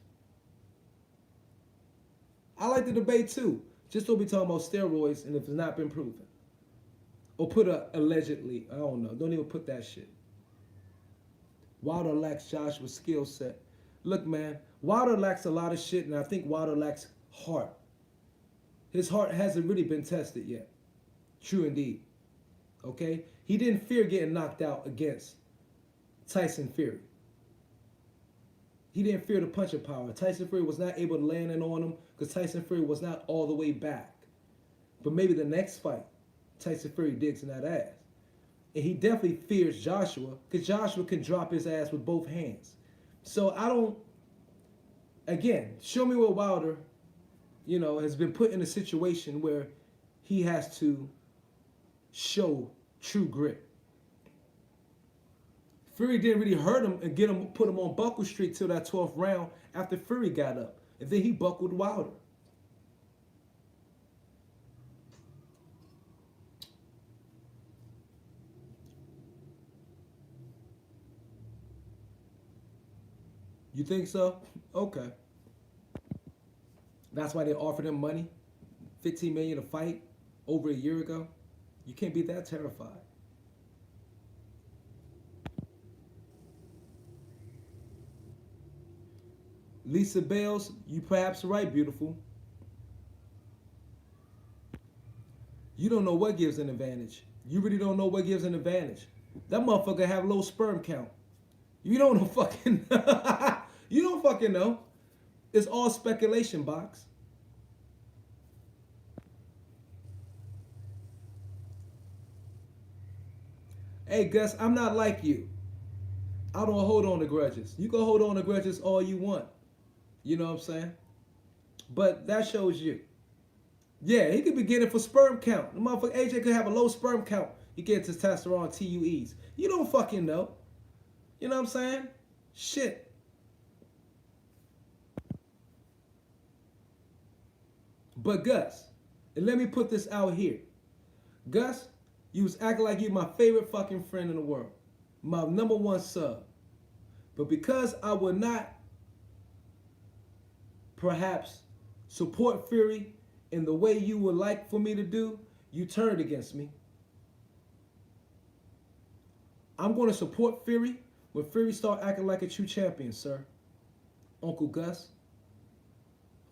I like the debate too. Just don't be talking about steroids and if it's not been proven. Or put a allegedly, I don't know. Don't even put that shit. Wilder lacks Joshua's skill set. Look, man, Wilder lacks a lot of shit, and I think Wilder lacks heart. His heart hasn't really been tested yet. True indeed. Okay? He didn't fear getting knocked out against Tyson Fury. He didn't fear the punching power. Tyson Fury was not able to land in on him because Tyson Fury was not all the way back. But maybe the next fight, Tyson Fury digs in that ass. And he definitely fears Joshua because Joshua can drop his ass with both hands. So I don't, again, show me where Wilder, has been put in a situation where he has to show true grit. Fury didn't really hurt him and put him on buckle street till that 12th round after Fury got up. And then he buckled Wilder. You think so? Okay. That's why they offered him money, $15 million a fight over a year ago. You can't be that terrified. Lisa Bales, you perhaps right, beautiful. You don't know what gives an advantage. You really don't know what gives an advantage. That motherfucker have low sperm count. You don't know fucking you don't fucking know. It's all speculation, Box. Hey, Gus, I'm not like you. I don't hold on to grudges. You can hold on to grudges all you want. You know what I'm saying? But that shows you. Yeah, he could be getting for sperm count. The motherfucker AJ could have a low sperm count. He gets testosterone TUEs. You don't fucking know. You know what I'm saying? Shit. But Gus, and let me put this out here. Gus, you was acting like you my favorite fucking friend in the world. My #1 sub. But because I would not perhaps support Fury in the way you would like for me to do, you turned against me. I'm going to support Fury when Fury start acting like a true champion, sir. Uncle Gus.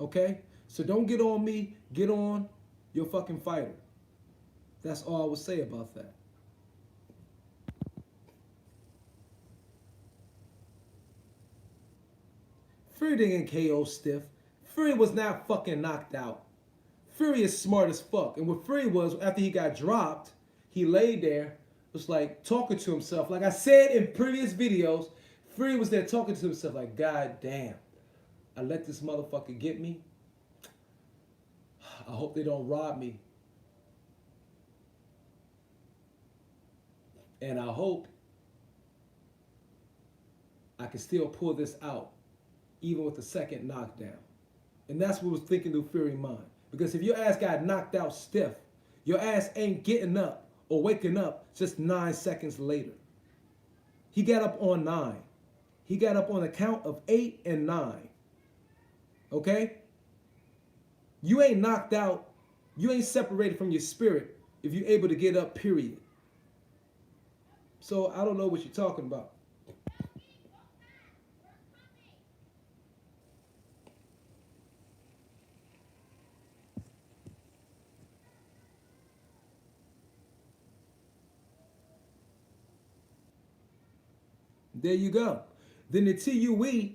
Okay? So don't get on me, get on your fucking fighter. That's all I would say about that. Fury didn't get KO stiff. Fury was not fucking knocked out. Fury is smart as fuck. And what Fury was, after he got dropped, he laid there, was like talking to himself. Like I said in previous videos, Fury was there talking to himself like, God damn, I let this motherfucker get me. I hope they don't rob me. And I hope I can still pull this out, even with the second knockdown. And that's what was thinking through Fury's mind. Because if your ass got knocked out stiff, your ass ain't getting up or waking up just 9 seconds later. He got up on 9. He got up on the count of 8 and 9. Okay? You ain't knocked out. You ain't separated from your spirit if you're able to get up, period. So I don't know what you're talking about. There you go. Then the TUE,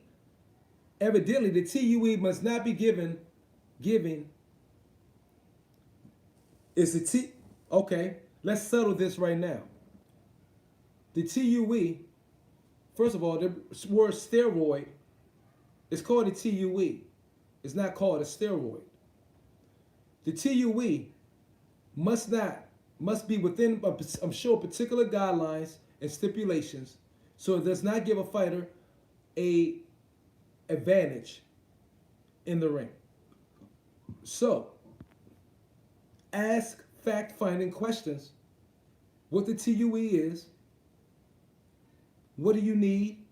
evidently the TUE must not be giving is the T. Okay, let's settle this right now. The TUE, first of all, the word steroid is called a TUE. It's not called a steroid. The TUE must be within, I'm sure, particular guidelines and stipulations, so it does not give a fighter a advantage in the ring. So, ask fact-finding questions. What the TUE is, what do you need,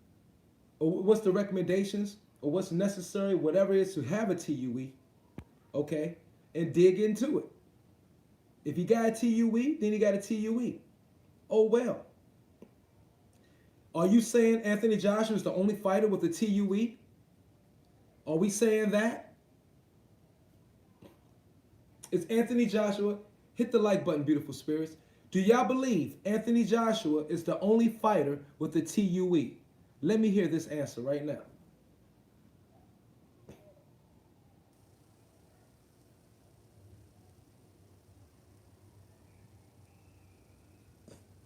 or what's the recommendations, or what's necessary, whatever it is to have a TUE, okay, and dig into it. If you got a TUE, then you got a TUE. Oh well. Are you saying Anthony Joshua is the only fighter with a TUE? Are we saying that? Is Anthony Joshua, hit the like button, beautiful spirits. Do y'all believe Anthony Joshua is the only fighter with a TUE? Let me hear this answer right now.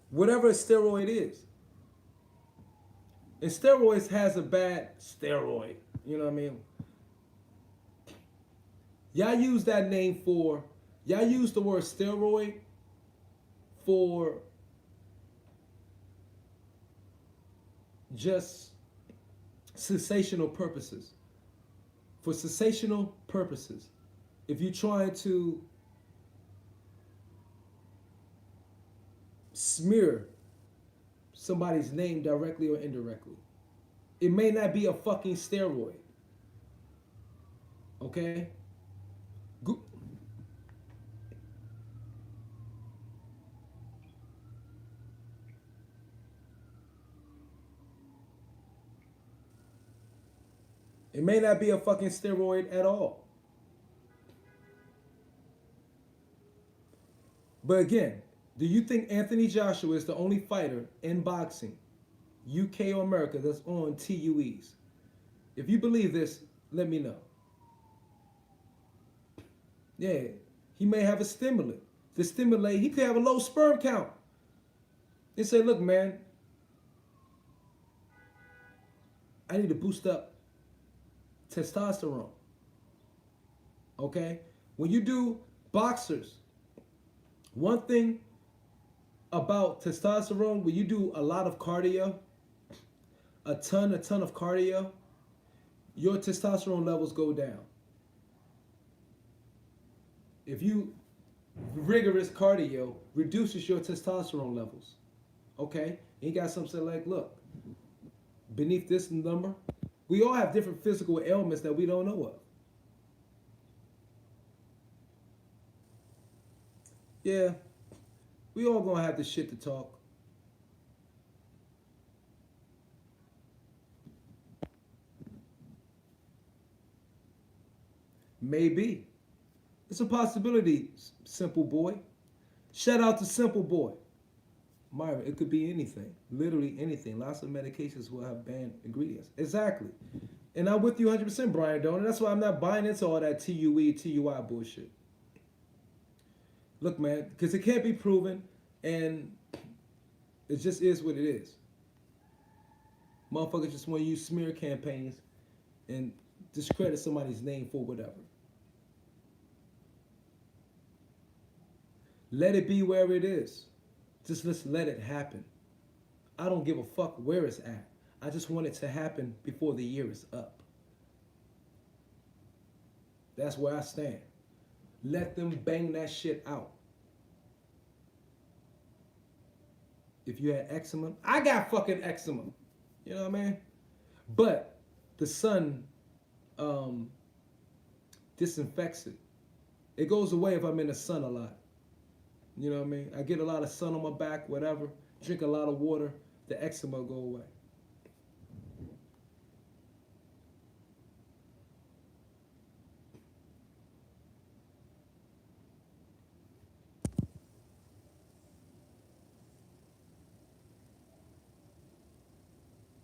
Whatever a steroid is. And steroids has a bad steroid. You know what I mean? Y'all use that name for, y'all use the word steroid for just sensational purposes. For sensational purposes. If you're trying to smear somebody's name directly or indirectly, it may not be a fucking steroid. Okay? It may not be a fucking steroid at all. But again, do you think Anthony Joshua is the only fighter in boxing, UK or America, that's on TUEs? If you believe this, let me know. Yeah, he may have a stimulant to stimulate. He could have a low sperm count. And say, look, man, I need to boost up testosterone. Okay? When you do boxers, one thing about testosterone, when you do a lot of cardio, a ton of cardio, your testosterone levels go down. If you rigorous cardio reduces your testosterone levels. Okay? And you got something like, look, beneath this number, we all have different physical ailments that we don't know of. Yeah, we all gonna have the shit to talk. Maybe. It's a possibility, Simple Boy. Shout out to Simple Boy. Myra, it could be anything. Literally anything. Lots of medications will have banned ingredients. Exactly. And I'm with you 100%, Brian Donor. That's why I'm not buying into all that TUE, TUI bullshit. Look, man, because it can't be proven, and it just is what it is. Motherfuckers just want to use smear campaigns and discredit somebody's name for whatever. Let it be wherever it is. Just let's let it happen. I don't give a fuck where it's at. I just want it to happen before the year is up. That's where I stand. Let them bang that shit out. If you had eczema, I got fucking eczema. You know what I mean? But the sun disinfects it. It goes away if I'm in the sun a lot. You know what I mean? I get a lot of sun on my back, whatever. Drink a lot of water. The eczema will go away.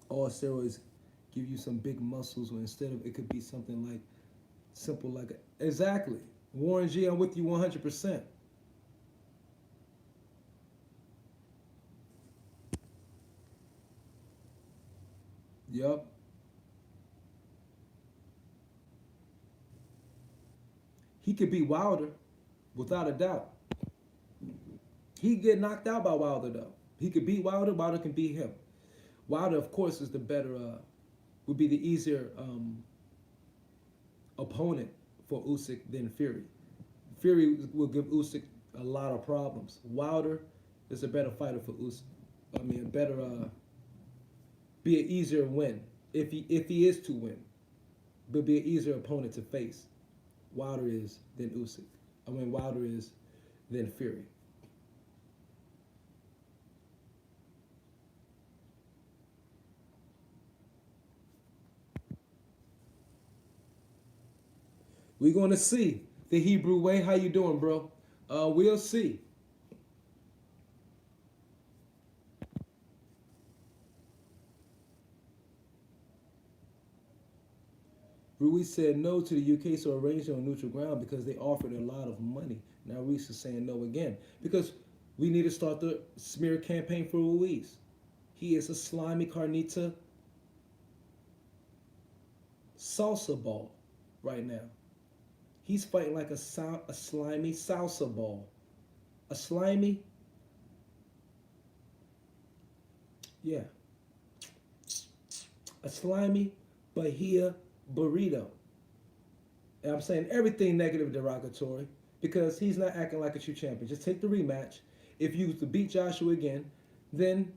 all steroids give you some big muscles, or instead of it could be something like simple like exactly. Warren G, I'm with you 100%. Yup. He could be Wilder, without a doubt. He could get knocked out by Wilder though. He could beat Wilder. Wilder can beat him. Wilder, of course, is the better. Would be the easier opponent for Usyk than Fury. Fury will give Usyk a lot of problems. Wilder is a better fighter for Usyk. I mean, a better, be an easier win if he is to win, but be an easier opponent to face. Wilder is than Usyk. I mean, Wilder is than Fury. We're going to see the Hebrew way. How you doing, bro? We'll see. Ruiz said no to the UK, so arranged on neutral ground because they offered a lot of money. Now Ruiz is saying no again because we need to start the smear campaign for Ruiz. He is a slimy carnita salsa ball right now. He's fighting like a slimy salsa ball. A slimy, yeah, a slimy Bahia burrito. And I'm saying everything negative derogatory because he's not acting like a true champion. Just take the rematch. If you was to beat Joshua again, then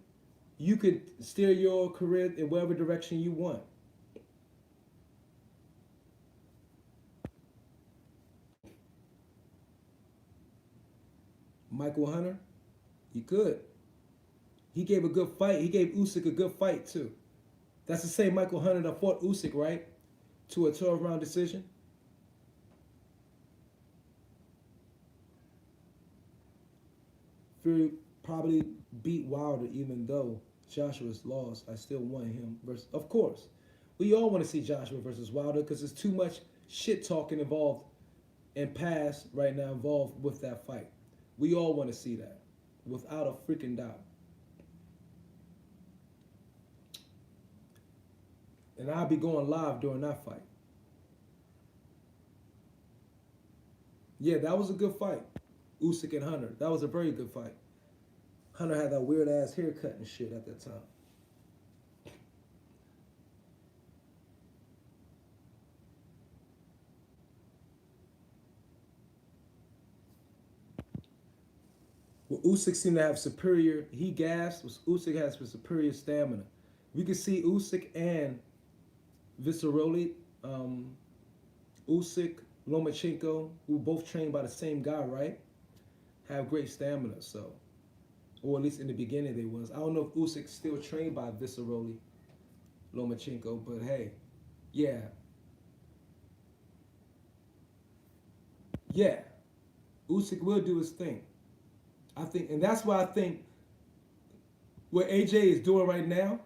you could steer your career in whatever direction you want. Michael Hunter, you could. He gave a good fight. He gave Usyk a good fight too. That's the same Michael Hunter that fought Usyk, right? To a 12-round decision. Fury probably beat Wilder, even though Joshua's lost. I still want him versus. Of course, we all want to see Joshua versus Wilder because there's too much shit talking involved and past right now involved with that fight. We all want to see that, without a freaking doubt. And I'll be going live during that fight. Yeah, that was a good fight. Usyk and Hunter. That was a very good fight. Hunter had that weird ass haircut and shit at that time. Well, Usyk seemed to have superior. He gassed. Usyk has superior stamina. We could see Usyk and Visceroli, Usyk, Lomachenko, who both trained by the same guy, right? Have great stamina, so, or at least in the beginning they was. I don't know if Usyk's still trained by Visceroli, Lomachenko, but hey, yeah, yeah, Usyk will do his thing. I think, and that's why I think what AJ is doing right now,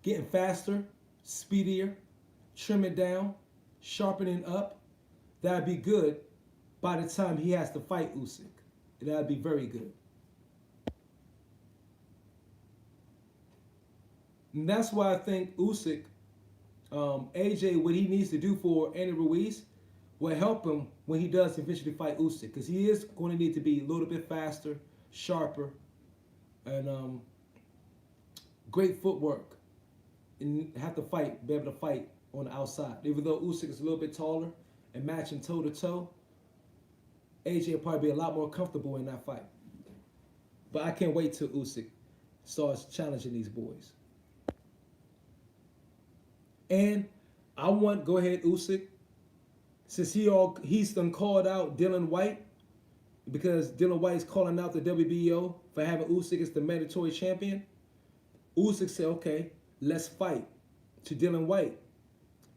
getting faster, speedier, trimming down, sharpening up, that'd be good by the time he has to fight Usyk. That'd be very good. And that's why I think Usyk, AJ, what he needs to do for Andy Ruiz will help him when he does eventually fight Usyk, because he is going to need to be a little bit faster, sharper, and great footwork, and have to fight, be able to fight on the outside. Even though Usyk is a little bit taller and matching toe to toe, AJ will probably be a lot more comfortable in that fight. But I can't wait till Usyk starts challenging these boys. And I want, go ahead, Usyk, since he's done called out Dylan White, because Dylan White is calling out the WBO for having Usyk as the mandatory champion. Usyk said, okay, let's fight to Dylan White.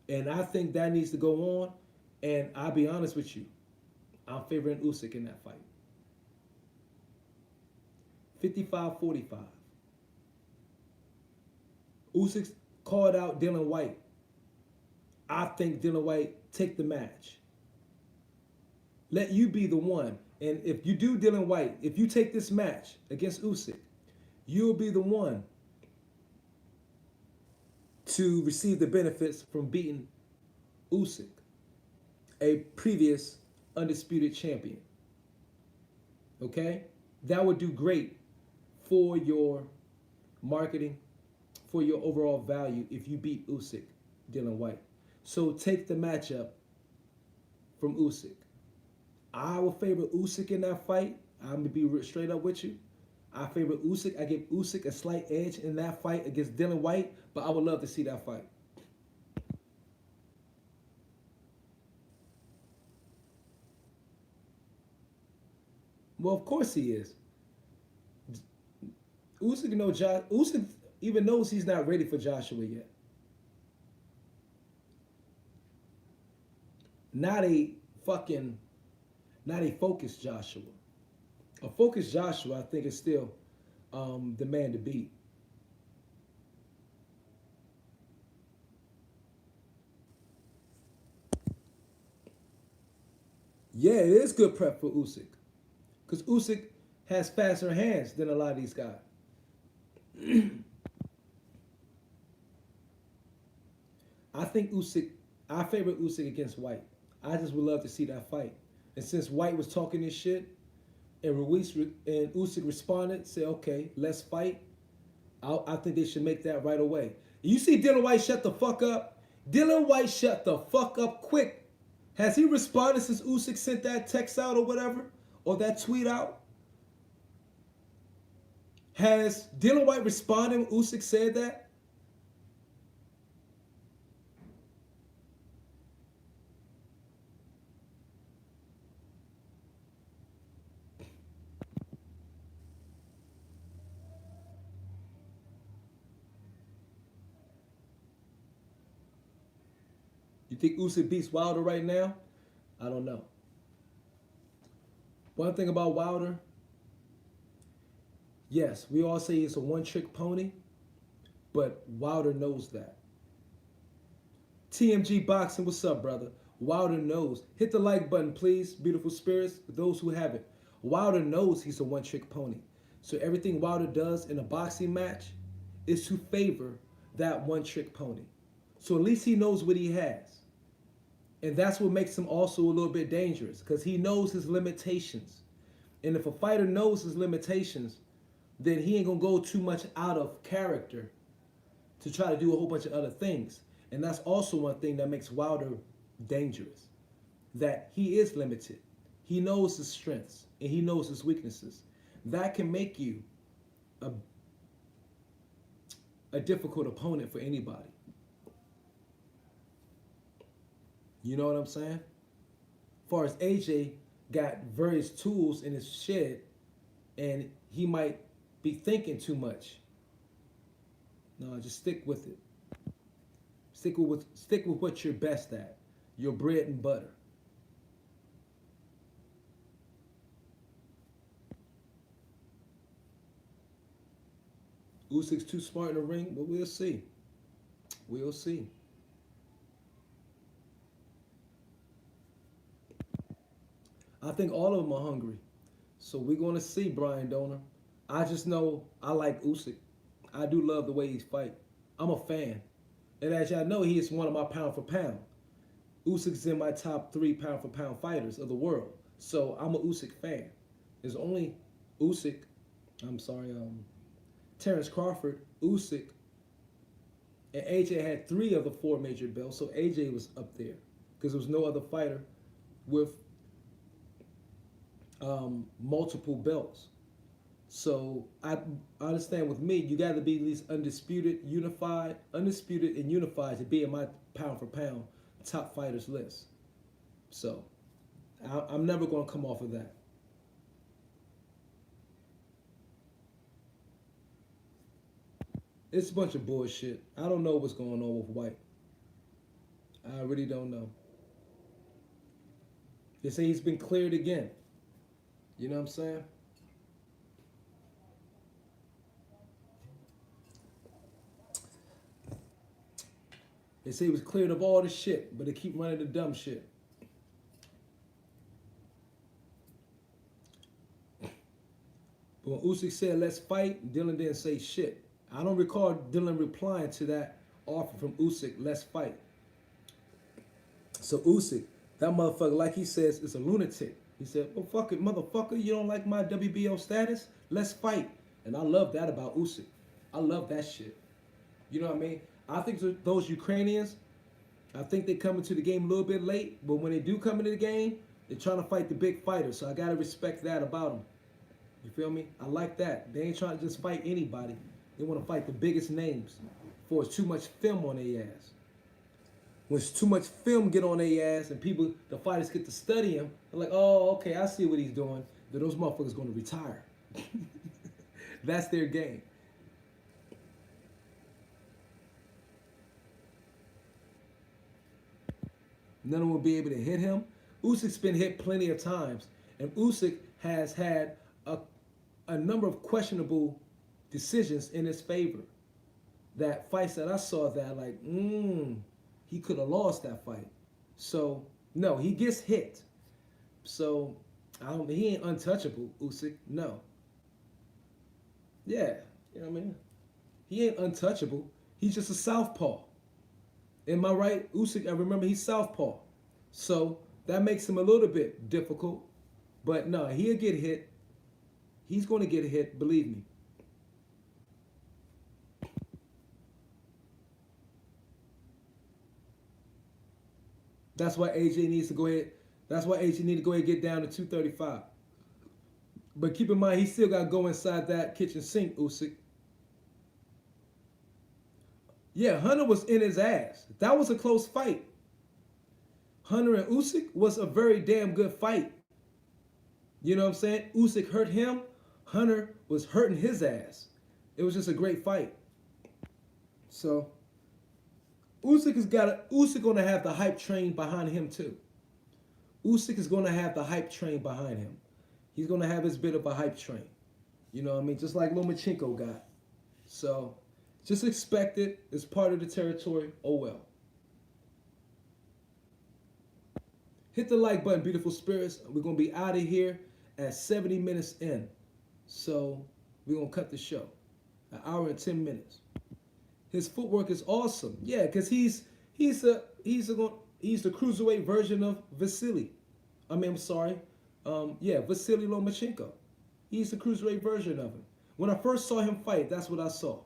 And I think that needs to go on. And I'll be honest with you, I'm favoring Usyk in that fight. 55-45. Usyk called out Dylan White. I think Dylan White take the match. Let you be the one. And if you do Dylan White, if you take this match against Usyk, you'll be the one to receive the benefits from beating Usyk, a previous undisputed champion. Okay? That would do great for your marketing, for your overall value if you beat Usyk, Dylan White. So take the matchup from Usyk. I will favor Usyk in that fight. I'm going to be straight up with you. I favor Usyk. I give Usyk a slight edge in that fight against Dylan White, but I would love to see that fight. Well, of course he is. Usyk even knows he's not ready for Joshua yet. Not a fucking, not a focused Joshua. A focused Joshua, I think, is still the man to beat. Yeah, it is good prep for Usyk. Because Usyk has faster hands than a lot of these guys. I think I favor Usyk against White. I just would love to see that fight. And since White was talking this shit, and Ruiz and Usyk responded, say, okay, let's fight. I think they should make that right away. You see Dylan White shut the fuck up? Dylan White shut the fuck up quick. Has he responded since Usyk sent that text out or whatever? Or that tweet out? Has Dylan White responded when Usyk said that? You think Usyk beats Wilder right now? I don't know. One thing about Wilder, yes, we all say he's a one-trick pony, but Wilder knows that. TMG Boxing, what's up, brother? Wilder knows. Hit the like button, please, beautiful spirits, for those who haven't. Wilder knows he's a one-trick pony. So everything Wilder does in a boxing match is to favor that one-trick pony. So at least he knows what he has. And that's what makes him also a little bit dangerous, because he knows his limitations. And if a fighter knows his limitations, then he ain't going to go too much out of character to try to do a whole bunch of other things. And that's also one thing that makes Wilder dangerous, that he is limited. He knows his strengths and he knows his weaknesses. That can make you a difficult opponent for anybody. You know what I'm saying? As far as AJ got various tools in his shed, and he might be thinking too much. No, just stick with it. Stick with what you're best at. Your bread and butter. Usyk's too smart in the ring, but we'll see. We'll see. I think all of them are hungry. So we're going to see, Brian Donor. I just know I like Usyk. I do love the way he's fight. I'm a fan. And as y'all know, he is one of my pound for pound. Usyk's in my top 3 pound for pound fighters of the world. So I'm a Usyk fan. There's only Terrence Crawford, Usyk, and AJ had 3 of the 4 major belts. So AJ was up there because there was no other fighter with multiple belts. So I understand with me, you got to be at least undisputed and unified to be in my pound for pound top fighters list. So I'm never going to come off of that. It's a bunch of bullshit. I don't know what's going on with White. I really don't know. They say he's been cleared again. You know what I'm saying? They say he was cleared of all the shit, but they keep running the dumb shit. But when Usyk said, let's fight, Dylan didn't say shit. I don't recall Dylan replying to that offer from Usyk, let's fight. So Usyk, that motherfucker, like he says, is a lunatic. He said, well, fuck it, motherfucker, you don't like my WBO status? Let's fight. And I love that about Usyk. I love that shit. You know what I mean? I think those Ukrainians, I think they come into the game a little bit late, but when they do come into the game, they're trying to fight the big fighters. So I got to respect that about them. You feel me? I like that. They ain't trying to just fight anybody. They want to fight the biggest names before it's too much film on their ass. When it's too much film get on their ass and people, the fighters get to study him, they're like, oh, okay, I see what he's doing. Then those motherfuckers going to retire. That's their game. None of them will be able to hit him. Usyk's been hit plenty of times. And Usyk has had a number of questionable decisions in his favor. That fights that I saw that like, he could have lost that fight. So, no, he gets hit. So, he ain't untouchable, Usyk. No. Yeah, you know what I mean? He ain't untouchable. He's just a southpaw. Am I right? Usyk, I remember he's southpaw. So, that makes him a little bit difficult. But no, he'll get hit. He's going to get hit, believe me. That's why AJ needs to go ahead. That's why AJ needs to go ahead and get down to 235. But keep in mind, he still got to go inside that kitchen sink, Usyk. Yeah, Hunter was in his ass. That was a close fight. Hunter and Usyk was a very damn good fight. You know what I'm saying? Usyk hurt him. Hunter was hurting his ass. It was just a great fight. So, Usyk gonna have the hype train behind him too. Usyk is gonna have the hype train behind him. He's gonna have his bit of a hype train. You know what I mean? Just like Lomachenko got. So, just expect it. It's part of the territory. Oh well. Hit the like button, beautiful spirits. We're gonna be out of here at 70 minutes in. So we're gonna cut the show. An hour and 10 minutes. His footwork is awesome. Yeah, because he's the cruiserweight version of Vasily. Vasily Lomachenko. He's the cruiserweight version of him. When I first saw him fight, that's what I saw.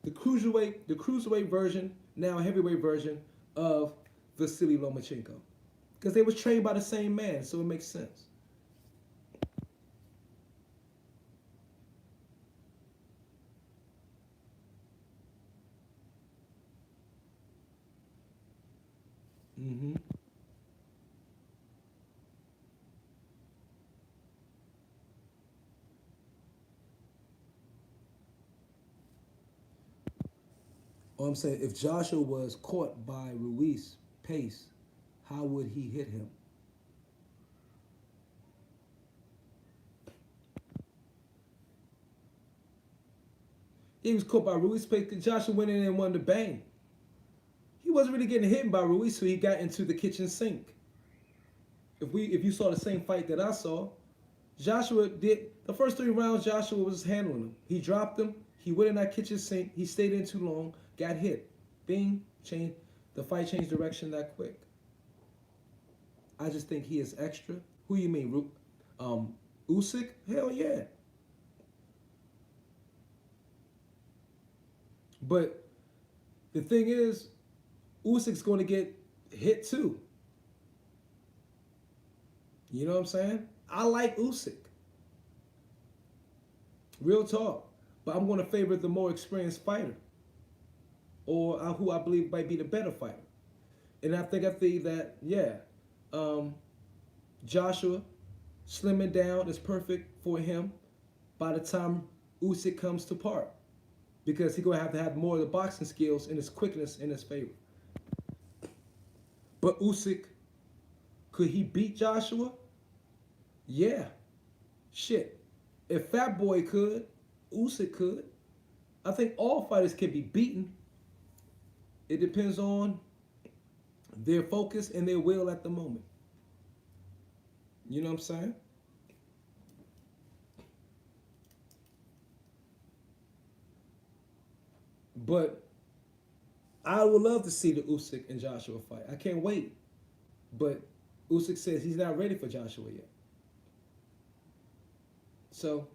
The cruiserweight version, now heavyweight version of Vasily Lomachenko. Because they was trained by the same man, so it makes sense. Oh, I'm saying, if Joshua was caught by Ruiz pace, how would he hit him? He was caught by Ruiz pace because Joshua went in and won the bang. He wasn't really getting hit by Ruiz, so he got into the kitchen sink. If you saw the same fight that I saw, Joshua did the first 3 rounds. Joshua was handling him. He dropped him. He went in that kitchen sink. He stayed in too long. Got hit. Bing. Changed. The fight changed direction that quick. I just think he is extra. Who you mean? Usyk? Hell yeah. But the thing is, Usyk's going to get hit too. You know what I'm saying? I like Usyk. Real talk. But I'm going to favor the more experienced fighter. Or who I believe might be the better fighter. And I think that, yeah, Joshua slimming down is perfect for him by the time Usyk comes to part. Because he's going to have more of the boxing skills and his quickness in his favor. But Usyk, could he beat Joshua? Yeah. Shit. If Fat Boy could, Usyk could. I think all fighters can be beaten. It depends on their focus and their will at the moment. You know what I'm saying? But I would love to see the Usyk and Joshua fight. I can't wait. But Usyk says he's not ready for Joshua yet. So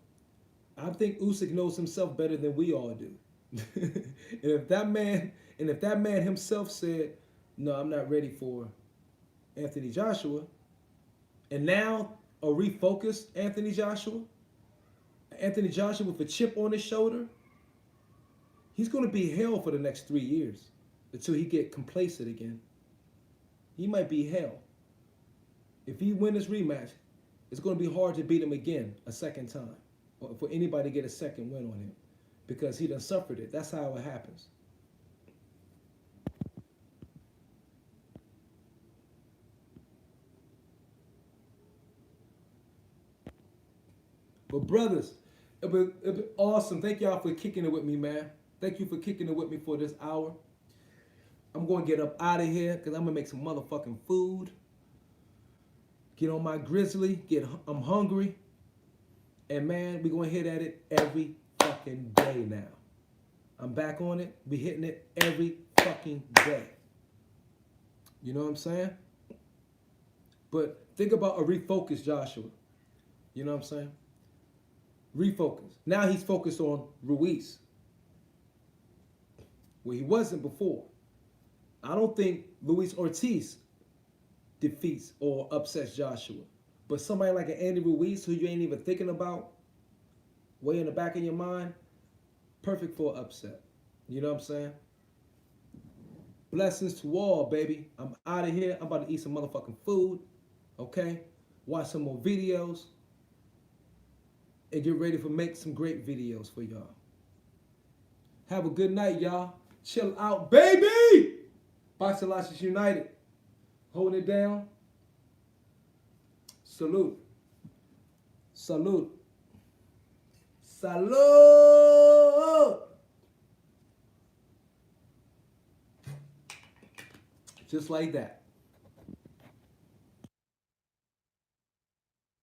I think Usyk knows himself better than we all do. and if that man himself said, "No, I'm not ready for Anthony Joshua," and now a refocused Anthony Joshua with a chip on his shoulder, he's going to be hell for the next 3 years until he get complacent again. He might be hell. If he win this rematch, it's going to be hard to beat him again a second time, or for anybody to get a second win on him, because he done suffered it. That's how it happens. But brothers, it been awesome. Thank y'all for kicking it with me, man. Thank you for kicking it with me for this hour. I'm going to get up out of here because I'm going to make some motherfucking food. Get on my grizzly. I'm hungry. And man, we're going to hit at it every fucking day now. I'm back on it. We hitting it every fucking day. You know what I'm saying? But think about a refocused Joshua. You know what I'm saying? Refocus. Now he's focused on Ruiz, where he wasn't before. I don't think Luis Ortiz defeats or upsets Joshua. But somebody like an Andy Ruiz, who you ain't even thinking about, way in the back of your mind, perfect for an upset. You know what I'm saying? Blessings to all, baby. I'm out of here. I'm about to eat some motherfucking food. Okay? Watch some more videos. And get ready for make some great videos for y'all. Have a good night, y'all. Chill out, baby! Boxing Logics United. Holding it down. Salute. Salute. Salute! Just like that.